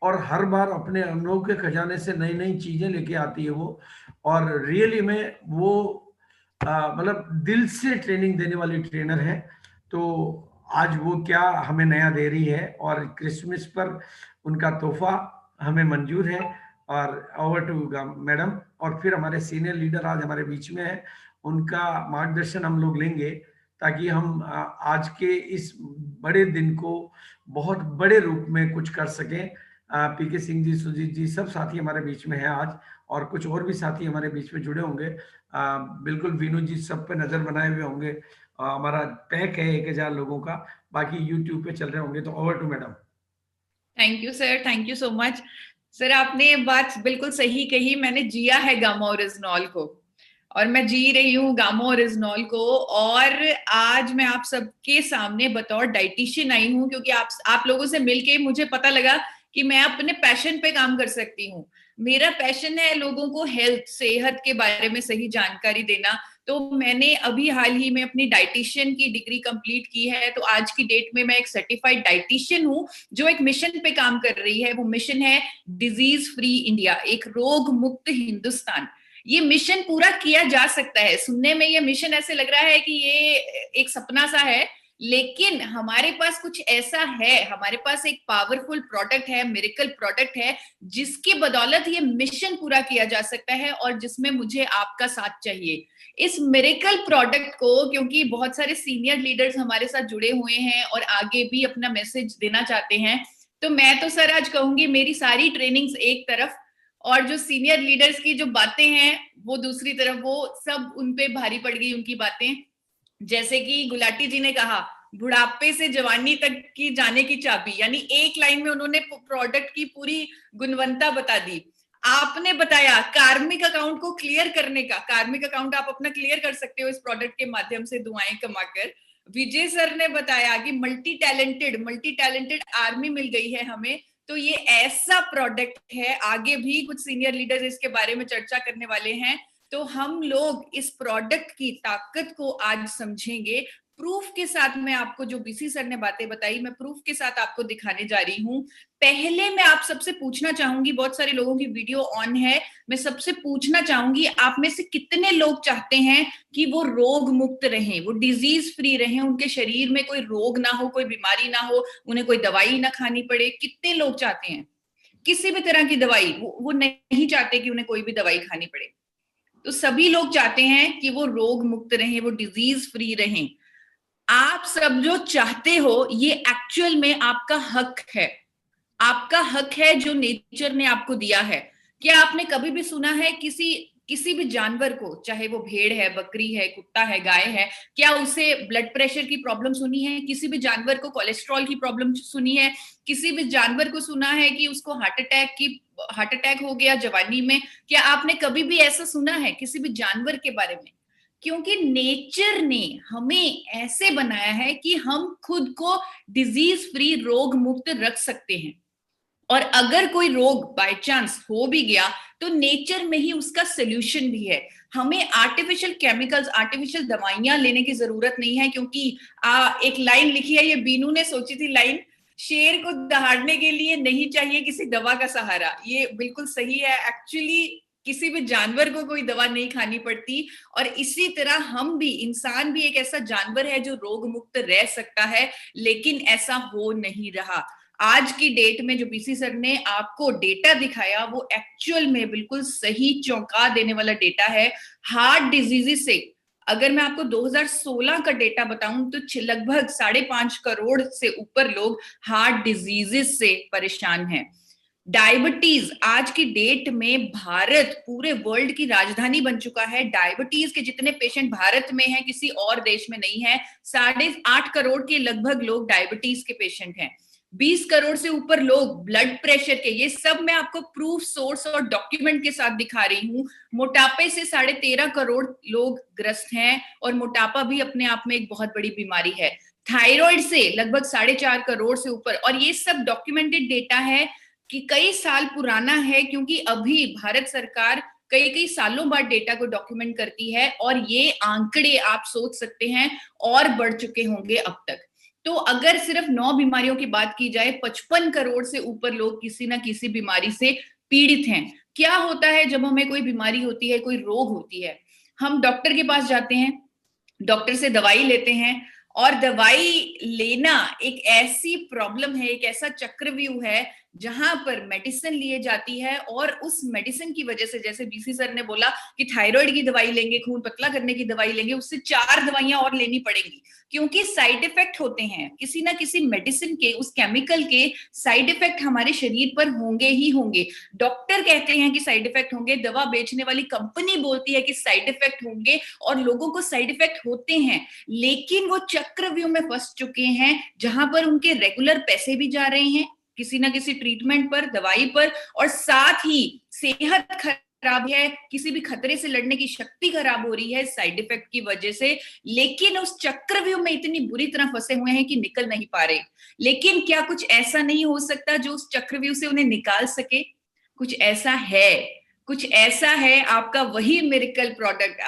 और हर बार अपने अनुभव के खजाने से नई नई चीजें लेके आती है वो। और रियली में वो मतलब दिल से ट्रेनिंग देने वाली ट्रेनर है। तो आज वो क्या हमें नया दे रही है, और क्रिसमस पर उनका तोहफा हमें मंजूर है। और ओवर टू मैडम। और फिर हमारे सीनियर लीडर आज हमारे बीच में है, उनका मार्गदर्शन हम लोग लेंगे, ताकि हम आज के इस बड़े दिन को बहुत बड़े रूप में कुछ कर सकें। पीके सिंह जी, सुजीत जी, सब साथी हमारे बीच में हैं आज, और कुछ और भी साथी हमारे बीच में जुड़े होंगे। बिल्कुल विनोद जी सब पे नजर बनाए हुए होंगे। हमारा पैक है 1000 लोगों का, बाकी यूट्यूब पे चल रहे होंगे। तो over to madam. Thank you sir, thank you so much sir. आपने बात बिल्कुल सही कही। मैंने जिया है गामा ओरिजिनॉल को, और मैं जी रही हूँ गामा ओरिजिनॉल को। और आज मैं आप सबके सामने बतौर डाइटिशियन आई हूँ, क्योंकि आप लोगों से मिलके मुझे पता लगा कि मैं अपने पैशन पे काम कर सकती हूँ। मेरा पैशन है लोगों को हेल्थ, सेहत के बारे में सही जानकारी देना। तो मैंने अभी हाल ही में अपनी डाइटिशियन की डिग्री कंप्लीट की है। तो आज की डेट में मैं एक सर्टिफाइड डाइटिशियन हूँ, जो एक मिशन पे काम कर रही है। वो मिशन है डिजीज फ्री इंडिया, एक रोग मुक्त हिंदुस्तान। ये मिशन पूरा किया जा सकता है। सुनने में ये मिशन ऐसे लग रहा है कि ये एक सपना सा है, लेकिन हमारे पास कुछ ऐसा है। हमारे पास एक पावरफुल प्रोडक्ट है, मिरेकल प्रोडक्ट है, जिसकी बदौलत ये मिशन पूरा किया जा सकता है, और जिसमें मुझे आपका साथ चाहिए। इस मिरेकल प्रोडक्ट को, क्योंकि बहुत सारे सीनियर लीडर्स हमारे साथ जुड़े हुए हैं और आगे भी अपना मैसेज देना चाहते हैं, तो मैं तो सर आज कहूंगी मेरी सारी ट्रेनिंग्स एक तरफ, और जो सीनियर लीडर्स की जो बातें हैं वो दूसरी तरफ। वो सब उन पे भारी पड़ गई उनकी बातें। जैसे कि गुलाटी जी ने कहा, बुढ़ापे से जवानी तक की जाने की चाबी, यानी एक लाइन में उन्होंने प्रोडक्ट की पूरी गुणवत्ता बता दी। आपने बताया कार्मिक अकाउंट को क्लियर करने का। कार्मिक अकाउंट आप अपना क्लियर कर सकते हो इस प्रोडक्ट के माध्यम से, दुआएं कमाकर। विजय सर ने बताया कि मल्टी टैलेंटेड आर्मी मिल गई है हमें। तो ये ऐसा प्रोडक्ट है, आगे भी कुछ सीनियर लीडर्स इसके बारे में चर्चा करने वाले हैं। तो हम लोग इस प्रोडक्ट की ताकत को आज समझेंगे। प्रूफ के साथ मैं आपको, जो बीसी सर ने बातें बताई, मैं प्रूफ के साथ आपको दिखाने जा रही हूँ। पहले मैं आप सबसे पूछना चाहूंगी, बहुत सारे लोगों की वीडियो ऑन है, मैं सबसे पूछना चाहूंगी आप में से कितने लोग चाहते हैं कि वो रोग मुक्त रहें, वो डिजीज फ्री रहें, उनके शरीर में कोई रोग ना हो, कोई बीमारी ना हो, उन्हें कोई दवाई ना खानी पड़े। कितने लोग चाहते हैं? किसी भी तरह की दवाई वो नहीं चाहते कि उन्हें कोई भी दवाई खानी पड़े। तो सभी लोग चाहते हैं कि वो रोग मुक्त रहें, वो डिजीज फ्री रहें। आप सब जो चाहते हो, ये एक्चुअल में आपका हक है। आपका हक है जो नेचर ने आपको दिया है। क्या आपने कभी भी सुना है किसी किसी भी जानवर को, चाहे वो भेड़ है, बकरी है, कुत्ता है, गाय है, क्या उसे ब्लड प्रेशर की प्रॉब्लम सुनी है? किसी भी जानवर को कोलेस्ट्रॉल की प्रॉब्लम सुनी है? किसी भी जानवर को सुना है कि उसको हार्ट अटैक हो गया जवानी में? क्या आपने कभी भी ऐसा सुना है किसी भी जानवर के बारे में? क्योंकि नेचर ने हमें ऐसे बनाया है कि हम खुद को डिजीज फ्री, रोग मुक्त रख सकते हैं। और अगर कोई रोग बाय चांस हो भी गया, तो नेचर में ही उसका सोल्यूशन भी है। हमें आर्टिफिशियल केमिकल्स, आर्टिफिशियल दवाइयां लेने की जरूरत नहीं है। क्योंकि एक लाइन लिखी है, ये बीनू ने सोची थी लाइन, शेर को दहाड़ने के लिए नहीं चाहिए किसी दवा का सहारा। ये बिल्कुल सही है। एक्चुअली किसी भी जानवर को कोई दवा नहीं खानी पड़ती। और इसी तरह हम भी, इंसान भी एक ऐसा जानवर है जो रोग मुक्त रह सकता है, लेकिन ऐसा हो नहीं रहा। आज की डेट में जो बीसी सर ने आपको डेटा दिखाया, वो एक्चुअल में बिल्कुल सही, चौंका देने वाला डेटा है। हार्ट डिजीजेस से, अगर मैं आपको 2016 का डेटा बताऊं, तो लगभग 5.5 करोड़ से ऊपर लोग हार्ट डिजीजेस से परेशान हैं। डायबिटीज, आज की डेट में भारत पूरे वर्ल्ड की राजधानी बन चुका है। डायबिटीज के जितने पेशेंट भारत में हैं, किसी और देश में नहीं है। 8.5 करोड़ के लगभग लोग डायबिटीज के पेशेंट हैं। 20 करोड़ से ऊपर लोग ब्लड प्रेशर के। ये सब मैं आपको प्रूफ, सोर्स और डॉक्यूमेंट के साथ दिखा रही हूँ। मोटापे से 13.5 करोड़ लोग ग्रस्त हैं, और मोटापा भी अपने आप में एक बहुत बड़ी बीमारी है। थायराइड से लगभग 4.5 करोड़ से ऊपर। और ये सब डॉक्यूमेंटेड डेटा है कि कई साल पुराना है, क्योंकि अभी भारत सरकार कई कई सालों बाद डेटा को डॉक्यूमेंट करती है। और ये आंकड़े आप सोच सकते हैं और बढ़ चुके होंगे अब तक। तो अगर सिर्फ 9 बीमारियों की बात की जाए, 55 करोड़ से ऊपर लोग किसी ना किसी बीमारी से पीड़ित हैं। क्या होता है जब हमें कोई बीमारी होती है, कोई रोग होती है, हम डॉक्टर के पास जाते हैं, डॉक्टर से दवाई लेते हैं, और दवाई लेना एक ऐसी प्रॉब्लम है, एक ऐसा चक्रव्यूह है जहां पर मेडिसिन लिए जाती है, और उस मेडिसिन की वजह से, जैसे बीसी सर ने बोला कि थायराइड की दवाई लेंगे, खून पतला करने की दवाई लेंगे, उससे 4 दवाइयां और लेनी पड़ेंगी, क्योंकि साइड इफेक्ट होते हैं किसी ना किसी मेडिसिन के, उस केमिकल के साइड इफेक्ट हमारे शरीर पर होंगे ही होंगे। डॉक्टर कहते हैं कि साइड इफेक्ट होंगे, दवा बेचने वाली कंपनी बोलती है कि साइड इफेक्ट होंगे, और लोगों को साइड इफेक्ट होते हैं, लेकिन वो चक्रव्यूह में फंस चुके हैं जहां पर उनके रेगुलर पैसे भी जा रहे हैं किसी ना किसी ट्रीटमेंट पर, दवाई पर, और साथ ही सेहत खराब है, किसी भी खतरे से लड़ने की शक्ति खराब हो रही है साइड इफेक्ट की वजह से। लेकिन उस चक्रव्यूह में इतनी बुरी तरह फंसे हुए हैं कि निकल नहीं पा रहे। लेकिन क्या कुछ ऐसा नहीं हो सकता जो उस चक्रव्यूह से उन्हें निकाल सके? कुछ ऐसा है, कुछ ऐसा है, आपका वही मिरेकल प्रोडक्ट,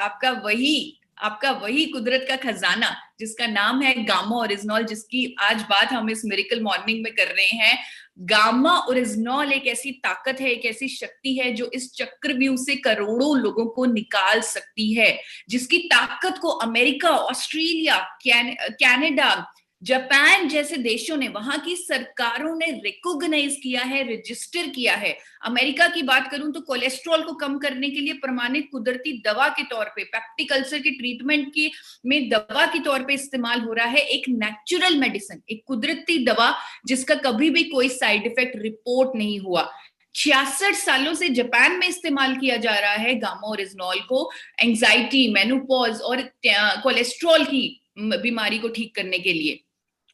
आपका वही कुदरत का खजाना जिसका नाम है गामा ओरिजिनॉल, जिसकी आज बात हम इस मिरेकल मॉर्निंग में कर रहे हैं। गामा ओरिजिनॉल एक ऐसी ताकत है, एक ऐसी शक्ति है जो इस चक्रव्यूह से करोड़ों लोगों को निकाल सकती है, जिसकी ताकत को अमेरिका, ऑस्ट्रेलिया, कनाडा, जापान जैसे देशों ने, वहां की सरकारों ने रिकॉग्नाइज किया है, रजिस्टर किया है। अमेरिका की बात करूं तो कोलेस्ट्रॉल को कम करने के लिए प्रमाणित कुदरती दवा के तौर पे, पेप्टिक अल्सर की ट्रीटमेंट की में दवा के तौर पे इस्तेमाल हो रहा है एक नेचुरल मेडिसिन, एक कुदरती दवा जिसका कभी भी कोई साइड इफेक्ट रिपोर्ट नहीं हुआ। 66 सालों से जापान में इस्तेमाल किया जा रहा है गामा ओरिजिनॉल को, एंजाइटी, मेनोपॉज और कोलेस्ट्रॉल की बीमारी को ठीक करने के लिए,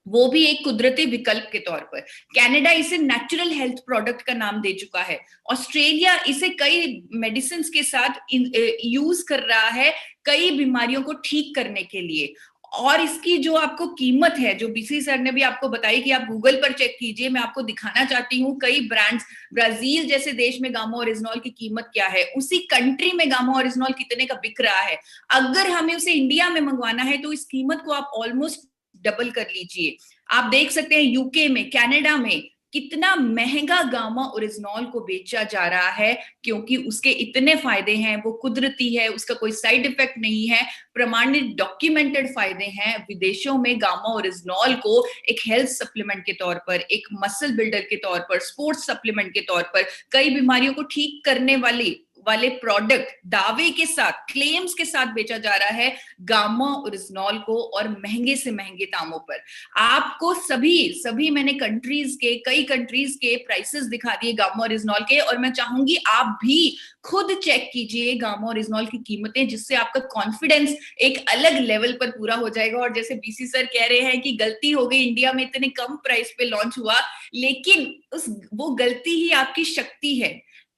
वो भी एक कुदरती विकल्प के तौर पर। कनाडा इसे नेचुरल हेल्थ प्रोडक्ट का नाम दे चुका है। ऑस्ट्रेलिया इसे कई मेडिसिन के साथ यूज कर रहा है कई बीमारियों को ठीक करने के लिए। और इसकी जो आपको कीमत है, जो बीसी सर ने भी आपको बताई कि आप गूगल पर चेक कीजिए, मैं आपको दिखाना चाहती हूँ कई ब्रांड्स, ब्राजील जैसे देश में गामा ओरिजिनॉल की कीमत क्या है, उसी कंट्री में गामा ओरिजिनॉल कितने का बिक रहा है। अगर हमें उसे इंडिया में मंगवाना है तो इस कीमत को आप ऑलमोस्ट डबल कर लीजिए। आप देख सकते हैं यूके में, कनाडा में कितना महंगा गामा ओरिजिनॉल को बेचा जा रहा है, क्योंकि उसके इतने फायदे हैं, वो कुदरती है, उसका कोई साइड इफेक्ट नहीं है, प्रमाणित डॉक्यूमेंटेड फायदे हैं। विदेशों में गामा ओरिजिनॉल को एक हेल्थ सप्लीमेंट के तौर पर, एक मसल बिल्डर के तौर पर, स्पोर्ट्स सप्लीमेंट के तौर पर, कई बीमारियों को ठीक करने वाले प्रोडक्ट दावे के साथ, क्लेम्स के साथ बेचा जा रहा है गामा ओरिजिनॉल को, और महंगे से महंगे दामों पर। आपको सभी मैंने कई कंट्रीज के प्राइसेस दिखा दिए गामा ओरिजिनॉल के, और मैं चाहूंगी आप भी खुद चेक कीजिए गामा ओरिजिनॉल की कीमतें, जिससे आपका कॉन्फिडेंस एक अलग लेवल पर पूरा हो जाएगा। और जैसे बीसी सर कह रहे हैं कि गलती हो गई, इंडिया में इतने कम प्राइस पे लॉन्च हुआ, लेकिन वो गलती ही आपकी शक्ति है।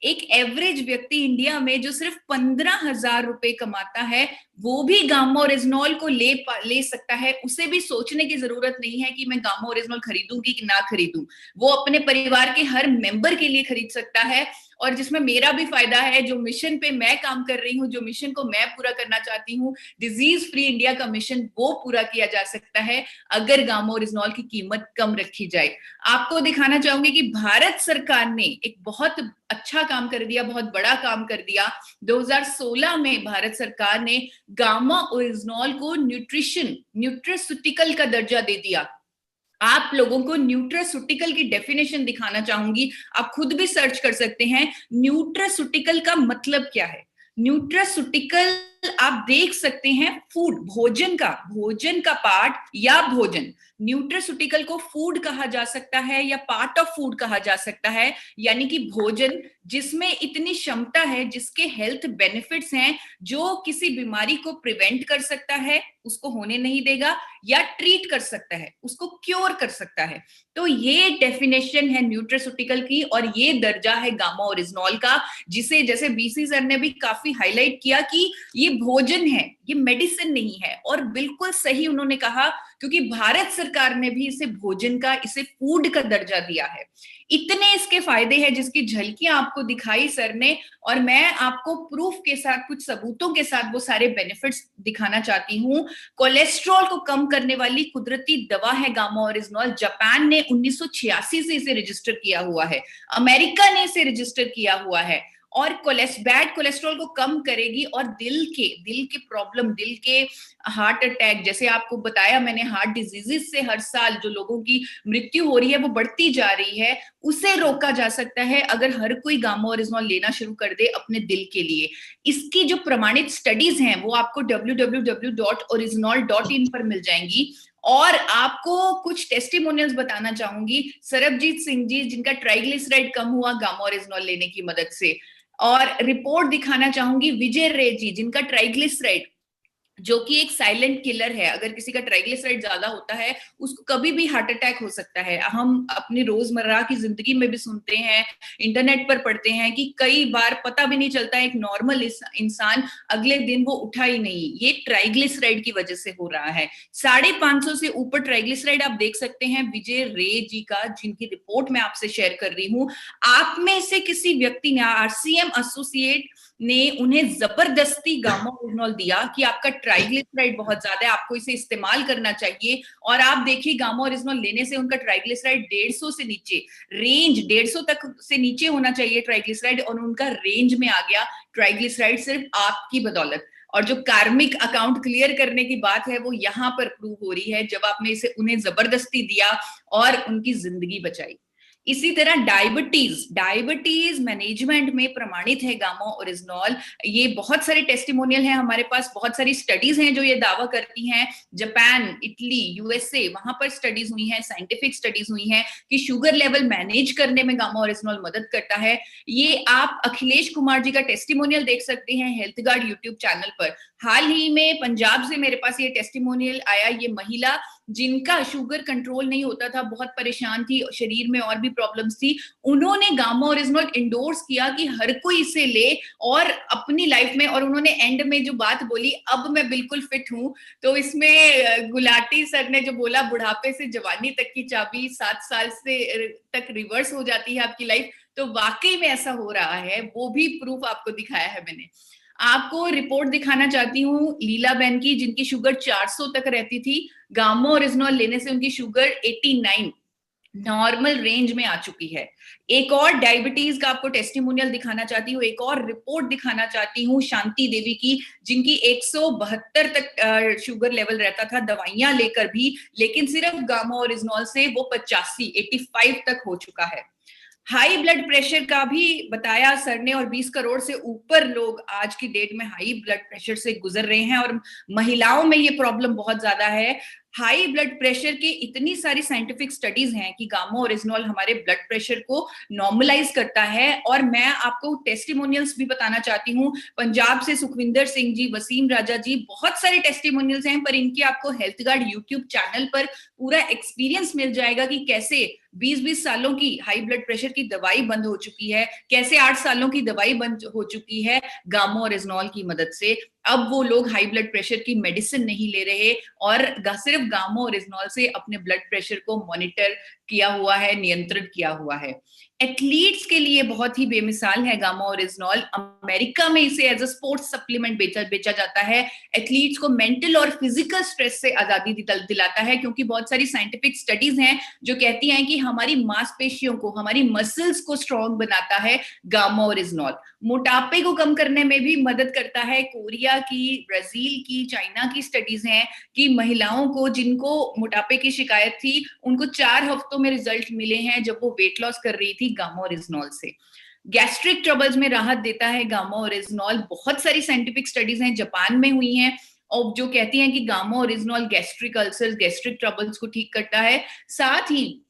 एक एवरेज व्यक्ति इंडिया में जो सिर्फ 15,000 रुपए कमाता है, वो भी गामा ओरिजिनॉल को ले सकता है। उसे भी सोचने की जरूरत नहीं है कि मैं गामा ओरिजिनॉल खरीदूंगी कि ना खरीदूं, वो अपने परिवार के हर मेंबर के लिए खरीद सकता है। और जिसमें मेरा भी फायदा है, जो मिशन पे मैं काम कर रही हूँ, जो मिशन को मैं पूरा करना चाहती हूँ, डिजीज फ्री इंडिया का मिशन, वो पूरा किया जा सकता है अगर गामा ओरिजिनॉल की कीमत कम रखी जाए। आपको दिखाना चाहूंगी कि भारत सरकार ने एक बहुत अच्छा काम कर दिया, बहुत बड़ा काम कर दिया। 2016 में भारत सरकार ने गामा ओरिजिनॉल को न्यूट्रास्यूटिकल का दर्जा दे दिया। आप लोगों को न्यूट्रास्यूटिकल की डेफिनेशन दिखाना चाहूंगी, आप खुद भी सर्च कर सकते हैं न्यूट्रास्यूटिकल का मतलब क्या है। न्यूट्रास्यूटिकल आप देख सकते हैं फूड, भोजन का पार्ट या भोजन। न्यूट्रास्यूटिकल को फूड कहा जा सकता है या पार्ट ऑफ फूड कहा जा सकता है, यानी कि भोजन जिसमें इतनी क्षमता है, जिसके हेल्थ बेनिफिट्स हैं, जो किसी बीमारी को प्रिवेंट कर सकता है, उसको होने नहीं देगा, या ट्रीट कर सकता है, उसको क्योर कर सकता है। तो ये डेफिनेशन है न्यूट्रास्यूटिकल की, और ये दर्जा है गामा ओरिजिनॉल का, जिसे जैसे बीसी सर ने भी काफी हाईलाइट किया कि ये भोजन है, ये मेडिसिन नहीं है। और बिल्कुल सही उन्होंने कहा, क्योंकि भारत सरकार ने भी इसे भोजन का, इसे फूड का दर्जा दिया है। इतने इसके फायदे हैं जिसकी झलकियां आपको दिखाई सर ने, और मैं आपको प्रूफ के साथ, कुछ सबूतों के साथ वो सारे बेनिफिट्स दिखाना चाहती हूँ। कोलेस्ट्रॉल को कम करने वाली कुदरती दवा है गामा ओरिजिनॉल। जापान ने 1986 से इसे रजिस्टर किया हुआ है, अमेरिका ने इसे रजिस्टर किया हुआ है, और बैड कोलेस्ट्रॉल को कम करेगी, और दिल के प्रॉब्लम, दिल के हार्ट अटैक, जैसे आपको बताया मैंने, हार्ट डिजीजेस से हर साल जो लोगों की मृत्यु हो रही है वो बढ़ती जा रही है, उसे रोका जा सकता है अगर हर कोई गामा ओरिजिनॉल लेना शुरू कर दे अपने दिल के लिए। इसकी जो प्रमाणित स्टडीज हैं वो आपको www.original.in पर मिल जाएंगी। और आपको कुछ टेस्टिमोनियल्स बताना चाहूंगी। सरबजीत सिंह जी, जिनका ट्राइग्लिसराइड कम हुआ गामा ओरिजिनॉल लेने की मदद से। और रिपोर्ट दिखाना चाहूंगी विजय रे जी, जिनका ट्राइग्लिसराइड, जो कि एक साइलेंट किलर है, अगर किसी का ट्राइग्लिसराइड ज्यादा होता है उसको कभी भी हार्ट अटैक हो सकता है। हम अपनी रोजमर्रा की जिंदगी में भी सुनते हैं, इंटरनेट पर पढ़ते हैं कि कई बार पता भी नहीं चलता एक नॉर्मल इंसान अगले दिन वो उठा ही नहीं, ये ट्राइग्लिसराइड की वजह से हो रहा है। 550 से ऊपर ट्राइग्लिसराइड आप देख सकते हैं विजय रे जी का, जिनकी रिपोर्ट मैं आपसे शेयर कर रही हूँ। आप में से किसी व्यक्ति ने, RCM एसोसिएट ने उन्हें जबरदस्ती गामा ओरिजिनॉल दिया कि आपका ट्राइग्लिसराइड बहुत ज्यादा है, आपको इसे इस्तेमाल करना चाहिए। और आप देखिए गामा ओरिजिनॉल लेने से उनका ट्राइग्लिसराइड 150 से नीचे, रेंज 150 तक से नीचे होना चाहिए ट्राइग्लिसराइड, और उनका रेंज में आ गया ट्राइग्लिसराइड सिर्फ आपकी बदौलत। और जो कार्मिक अकाउंट क्लियर करने की बात है वो यहाँ पर प्रूव हो रही है, जब आपने इसे उन्हें जबरदस्ती दिया और उनकी जिंदगी बचाई। इसी तरह डायबिटीज मैनेजमेंट में प्रमाणित है गामा ओरिजिनॉल। ये बहुत सारे टेस्टिमोनियल हैं हमारे पास, बहुत सारी स्टडीज हैं जो ये दावा करती हैं। जापान, इटली, USA, वहां पर स्टडीज हुई हैं, साइंटिफिक स्टडीज हुई हैं कि शुगर लेवल मैनेज करने में गामा ओरिजिनॉल मदद करता है। ये आप अखिलेश कुमार जी का टेस्टिमोनियल देख सकते हैं हेल्थ गार्ड यूट्यूब चैनल पर। हाल ही में पंजाब से मेरे पास ये टेस्टिमोनियल आया, ये महिला जिनका शुगर कंट्रोल नहीं होता था, बहुत परेशान थी, शरीर में और भी प्रॉब्लम्स थी, उन्होंने गामा ओरिजिनॉल इंडोर्स किया कि हर कोई इसे ले और अपनी लाइफ में, और उन्होंने एंड में जो बात बोली, अब मैं बिल्कुल फिट हूं। तो इसमें गुलाटी सर ने जो बोला, बुढ़ापे से जवानी तक की चाबी 7 साल से तक रिवर्स हो जाती है आपकी लाइफ, तो वाकई में ऐसा हो रहा है, वो भी प्रूफ आपको दिखाया है मैंने। आपको रिपोर्ट दिखाना चाहती हूँ लीला बहन की, जिनकी शुगर 400 तक रहती थी, गामा ओरिजिनल लेने से उनकी शुगर 89 नॉर्मल रेंज में आ चुकी है। एक और डायबिटीज का आपको टेस्टिमोनियल दिखाना चाहती हूँ, एक और रिपोर्ट दिखाना चाहती हूँ शांति देवी की, जिनकी 172 तक शुगर लेवल रहता था दवाइयां लेकर भी, लेकिन सिर्फ गामा ओरिजिनॉल से वो 85 तक हो चुका है। हाई ब्लड प्रेशर का भी बताया सर ने, और 20 करोड़ से ऊपर लोग आज की डेट में हाई ब्लड प्रेशर से गुजर रहे हैं, और महिलाओं में ये प्रॉब्लम बहुत ज्यादा है। हाई ब्लड प्रेशर की इतनी सारी साइंटिफिक स्टडीज हैं कि गामा ओरिजिनॉल हमारे ब्लड प्रेशर को नॉर्मलाइज करता है। और मैं आपको टेस्टिमोनियल्स भी बताना चाहती हूँ, पंजाब से सुखविंदर सिंह जी, वसीम राजा जी, बहुत सारे टेस्टिमोनियल्स हैं, पर इनकी आपको हेल्थ गार्ड यूट्यूब चैनल पर पूरा एक्सपीरियंस मिल जाएगा कि कैसे 20-20 सालों की हाई ब्लड प्रेशर की दवाई बंद हो चुकी है, कैसे 8 सालों की दवाई बंद हो चुकी है गामा ओरिजिनॉल की मदद से। अब वो लोग हाई ब्लड प्रेशर की मेडिसिन नहीं ले रहे, और सिर्फ गामा ओरिजिनॉल से अपने ब्लड प्रेशर को मॉनिटर किया हुआ है, नियंत्रित किया हुआ है। एथलीट्स के लिए बहुत ही बेमिसाल है गामा ओरिजिनॉल। अमेरिका में इसे एज अ स्पोर्ट्स सप्लीमेंट बेचा जाता है। एथलीट्स को मेंटल और फिजिकल स्ट्रेस से आजादी दिलाता है, क्योंकि बहुत सारी साइंटिफिक स्टडीज हैं जो कहती हैं कि हमारी मांसपेशियों को, हमारी मसल्स को स्ट्रॉन्ग बनाता है गामा ओरिजिनॉल। मोटापे को कम करने में भी मदद करता है। कोरिया की, ब्राजील की, चाइना की स्टडीज हैं कि महिलाओं को जिनको मोटापे की शिकायत थी, उनको 4 हफ्तों में रिजल्ट मिले हैं जब वो वेट लॉस कर रही थी गामा ओरिजिनॉल से। गैस्ट्रिक ट्रबल्स में राहत देता है गामा ओरिजिनॉल। बहुत सारी साइंटिफिक स्टडीज हैं, जापान में हुई हैं, और जो कहती हैं कि gamma oryzanol gastric ulcers, gastric troubles को ठीक करता है। साथ ही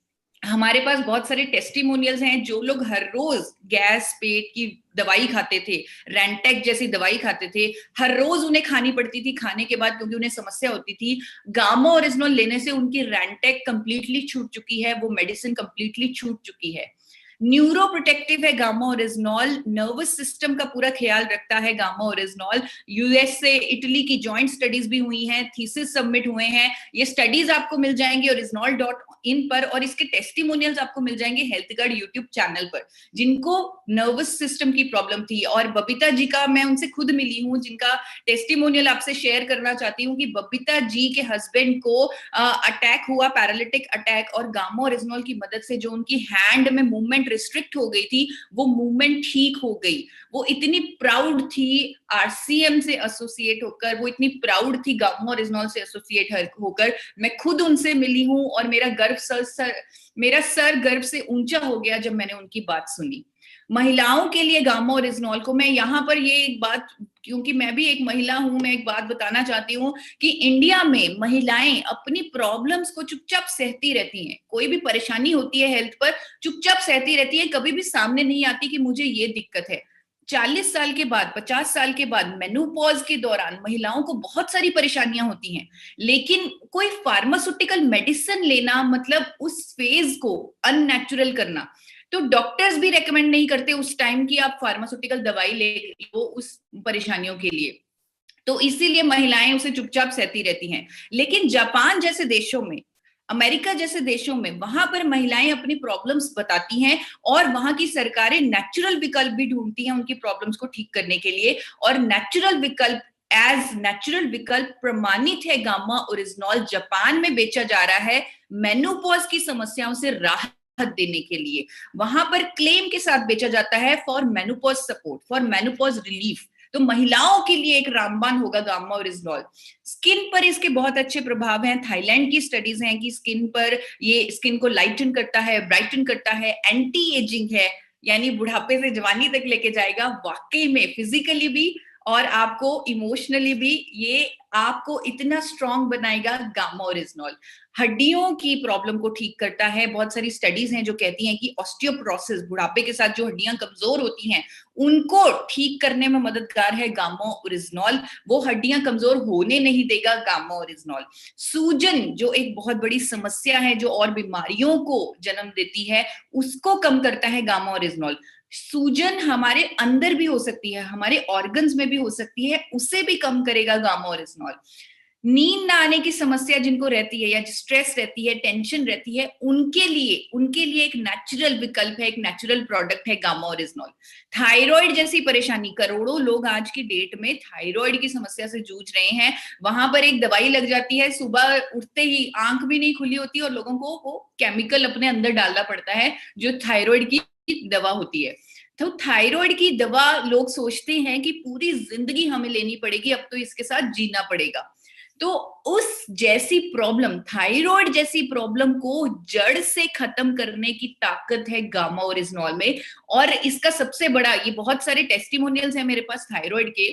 हमारे पास बहुत सारे टेस्टिमोनियल्स हैं, जो लोग हर रोज गैस, पेट की दवाई खाते थे, रेंटेक जैसी दवाई खाते थे, हर रोज उन्हें खानी पड़ती थी खाने के बाद क्योंकि उन्हें समस्या होती थी, गामा ओरिजिनल लेने से उनकी रेंटेक कंप्लीटली छूट चुकी है, वो मेडिसिन कंप्लीटली छूट चुकी है। न्यूरो प्रोटेक्टिव है गामा ओरिजिनॉल, नर्वस सिस्टम का पूरा ख्याल रखता है गामा ओरिजिनॉल। यूएस से इटली की जॉइंट स्टडीज भी हुई हैं, थीसिस सबमिट हुए हैं, ये स्टडीज आपको मिल जाएंगे ओरिजिनॉल.in पर, और इसके टेस्टिमोनियल्स आपको मिल जाएंगे हेल्थ गार्ड यूट्यूब चैनल पर, जिनको नर्वस सिस्टम की प्रॉब्लम थी। और बबीता जी का मैं उनसे खुद मिली हूँ, जिनका टेस्टिमोनियल आपसे शेयर करना चाहती हूँ कि बबीता जी के हस्बैंड को अटैक हुआ, पैरालिटिक अटैक, और गामा ओरिजिनॉल की मदद से जो उनकी हैंड में मूवमेंट रिस्ट्रिक्ट हो गई थी वो मूवमेंट ठीक हो गई। वो इतनी प्राउड थी आरसीएम से एसोसिएट होकर, वो इतनी प्राउड थी गामा ओरिजिनॉल से एसोसिएट होकर। मैं खुद उनसे मिली हूँ और मेरा सर गर्व से ऊंचा हो गया जब मैंने उनकी बात सुनी। महिलाओं के लिए गामा ओरिजिनॉल को मैं यहाँ पर ये एक बात, क्योंकि मैं भी एक महिला हूं, मैं एक बात बताना चाहती हूँ कि इंडिया में महिलाएं अपनी प्रॉब्लम्स को चुपचाप सहती रहती हैं। कोई भी परेशानी होती है हेल्थ पर, चुपचाप सहती रहती है, कभी भी सामने नहीं आती कि मुझे ये दिक्कत है। 40 साल के बाद, 50 साल के बाद, मेनोपॉज के दौरान महिलाओं को बहुत सारी परेशानियां होती हैं, लेकिन कोई फार्मास्यूटिकल मेडिसिन लेना मतलब उस फेज को अननेचुरल करना। तो डॉक्टर्स भी रेकमेंड नहीं करते उस टाइम की आप फार्मास्यूटिकल दवाई ले लो उस परेशानियों के लिए, तो इसीलिए महिलाएं उसे चुपचाप सहती रहती हैं। लेकिन जापान जैसे देशों में, अमेरिका जैसे देशों में, वहां पर महिलाएं अपनी प्रॉब्लम्स बताती हैं और वहां की सरकारें नेचुरल विकल्प भी ढूंढती हैं उनकी प्रॉब्लम्स को ठीक करने के लिए। और नेचुरल विकल्प प्रमाणित है गामा ओरिजिनॉल, जापान में बेचा जा रहा है मेनोपॉज की समस्याओं से राहत देने के लिए। वहां पर क्लेम के साथ बेचा जाता है for menopause support, for menopause relief. तो महिलाओं के लिए एक रामबाण होगा गामा ओरिजिनॉल। स्किन पर इसके बहुत अच्छे प्रभाव हैं। थाईलैंड की स्टडीज हैं कि स्किन पर ये स्किन को लाइटन करता है, ब्राइटन करता है, एंटी एजिंग है, यानी बुढ़ापे से जवानी तक लेके जाएगा। वाकई में फिजिकली भी और आपको इमोशनली भी ये आपको इतना स्ट्रांग बनाएगा गामा ओरिजिनॉल। हड्डियों की प्रॉब्लम को ठीक करता है। बहुत सारी स्टडीज हैं जो कहती हैं कि ऑस्टियोपोरोसिस, बुढ़ापे के साथ जो हड्डियां कमजोर होती हैं उनको ठीक करने में मददगार है गामा ओरिजिनॉल। वो हड्डियां कमजोर होने नहीं देगा गामा ओरिजिनॉल। सूजन जो एक बहुत बड़ी समस्या है जो और बीमारियों को जन्म देती है, उसको कम करता है गामा ओरिजिनॉल। सूजन हमारे अंदर भी हो सकती है, हमारे ऑर्गन्स में भी हो सकती है, उसे भी कम करेगा गामा ओरिजिनॉल। नींद ना आने की समस्या जिनको रहती है या स्ट्रेस रहती है, टेंशन रहती है, उनके लिए एक नेचुरल विकल्प है, एक नेचुरल प्रोडक्ट है गामा ओरिजिनॉल। थायराइड जैसी परेशानी, करोड़ों लोग आज की डेट में थायराइड की समस्या से जूझ रहे हैं। वहां पर एक दवाई लग जाती है, सुबह उठते ही आंख भी नहीं खुली होती और लोगों को वो केमिकल अपने अंदर डालना पड़ता है जो थायराइड की दवा होती है। तो थायराइड की दवा लोग सोचते हैं कि पूरी जिंदगी हमें लेनी पड़ेगी, अब तो इसके साथ जीना पड़ेगा। तो उस जैसी प्रॉब्लम, थायराइड जैसी प्रॉब्लम को जड़ से खत्म करने की ताकत है गामा ओरिजिनॉल में। और इसका सबसे बड़ा, ये बहुत सारे टेस्टिमोनियल्स हैं मेरे पास थायराइड के,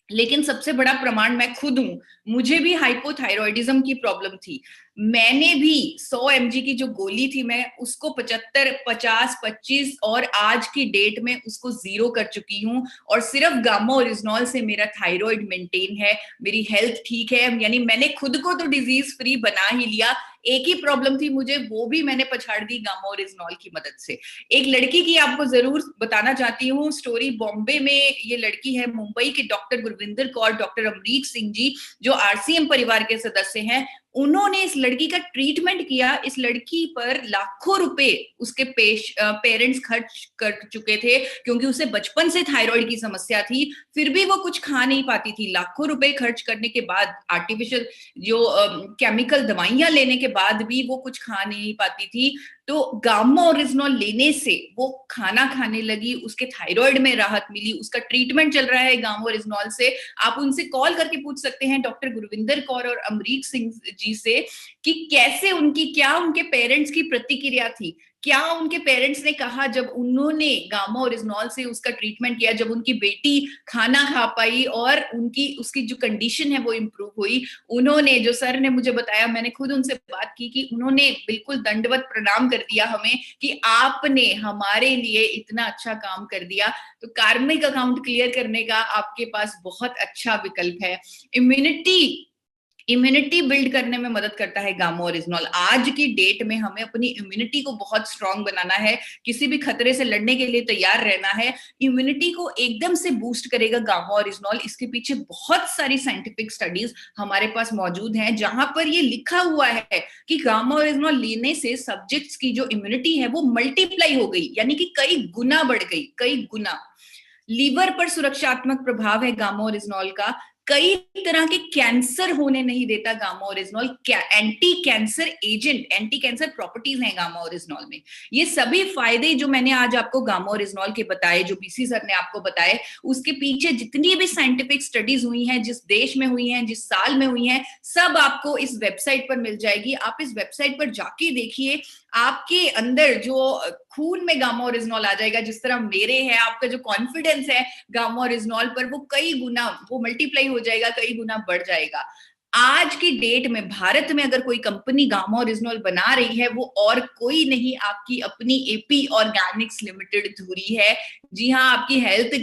लेकिन सबसे बड़ा प्रमाण मैं खुद हूं। मुझे भी हाइपोथायरॉयडिज्म की प्रॉब्लम थी। मैंने भी 100 mg की जो गोली थी, मैं उसको 75, 50, 25 और आज की डेट में उसको 0 कर चुकी हूं। और सिर्फ गामा ओरिजिनॉल से मेरा थायराइड मेंटेन है, मेरी हेल्थ ठीक है। यानी मैंने खुद को तो डिजीज फ्री बना ही लिया। एक ही प्रॉब्लम थी मुझे, वो भी मैंने पछाड़ दी गामा ओरिजिनॉल की मदद से। एक लड़की की आपको जरूर बताना चाहती हूँ स्टोरी। बॉम्बे में ये लड़की है, मुंबई के डॉक्टर गुरविंदर कौर, डॉक्टर अमरीक सिंह जी जो आरसीएम परिवार के सदस्य हैं, उन्होंने इस लड़की का ट्रीटमेंट किया। इस लड़की पर लाखों रुपए उसके पेरेंट्स खर्च कर चुके थे, क्योंकि उसे बचपन से थायराइड की समस्या थी, फिर भी वो कुछ खा नहीं पाती थी। लाखों रुपए खर्च करने के बाद, आर्टिफिशियल जो केमिकल दवाइयां लेने के बाद भी वो कुछ खा नहीं पाती थी। तो गामा ओरिजिनॉल लेने से वो खाना खाने लगी, उसके थायराइड में राहत मिली, उसका ट्रीटमेंट चल रहा है गामा ओरिजिनॉल से। आप उनसे कॉल करके पूछ सकते हैं, डॉक्टर गुरविंदर कौर और अमरीक सिंह जी से, कि कैसे क्या उनके पेरेंट्स की प्रतिक्रिया थी, क्या उनके पेरेंट्स ने कहा जब उन्होंने गामा ओरिजिनॉल से उसका ट्रीटमेंट किया, जब उनकी बेटी खाना खा पाई और उसकी जो कंडीशन है वो इम्प्रूव हुई। उन्होंने, जो सर ने मुझे बताया, मैंने खुद उनसे बात की, कि उन्होंने बिल्कुल दंडवत प्रणाम कर दिया हमें कि आपने हमारे लिए इतना अच्छा काम कर दिया। तो कार्मिक अकाउंट क्लियर करने का आपके पास बहुत अच्छा विकल्प है। इम्यूनिटी बिल्ड करने में मदद करता है गामा ओरिजिनॉल। आज की डेट में हमें अपनी इम्यूनिटी को बहुत स्ट्रांग बनाना है, किसी भी खतरे से लड़ने के लिए तैयार रहना है। इम्यूनिटी को एकदम से बूस्ट करेगा गामा ओरिजिनॉल। इसके पीछे बहुत सारी साइंटिफिक स्टडीज हमारे पास मौजूद हैं, जहां पर ये लिखा हुआ है कि गामा ओरिजिनॉल लेने से सब्जेक्ट्स की जो इम्यूनिटी है वो मल्टीप्लाई हो गई, यानी कि कई गुना बढ़ गई, कई गुना। लीवर पर सुरक्षात्मक प्रभाव है गामा ओरिजिनॉल का। कई तरह के कैंसर होने नहीं देता gamma oryzanol. Anti cancer agent, anti cancer properties हैं गामा ओरिजिनॉल में। ये सभी फायदे जो मैंने आज आपको गामा ओरिजिनॉल के बताए, जो बीसी सर ने आपको बताए, उसके पीछे जितनी भी साइंटिफिक स्टडीज हुई हैं, जिस देश में हुई हैं, जिस साल में हुई हैं, सब आपको इस वेबसाइट पर मिल जाएगी। आप इस वेबसाइट पर जाके देखिए, आपके अंदर जो खून में गामा ओरिजिनॉल आ जाएगा। जिस तरह मेरे है, आपका जो कॉन्फिडेंस है गामा ओरिजिनॉल पर, वो कई गुना, वो मल्टीप्लाई हो जाएगा, कई गुना बढ़ जाएगा। आज की डेट में भारत में अगर कोई कंपनी गामा ओरिजिनॉल बना रही है, वो और कोई नहीं, आपकी अपनी एपी ऑर्गेनिक्स लिमिटेड धुरी है। जी हाँ, आपकी हेल्थ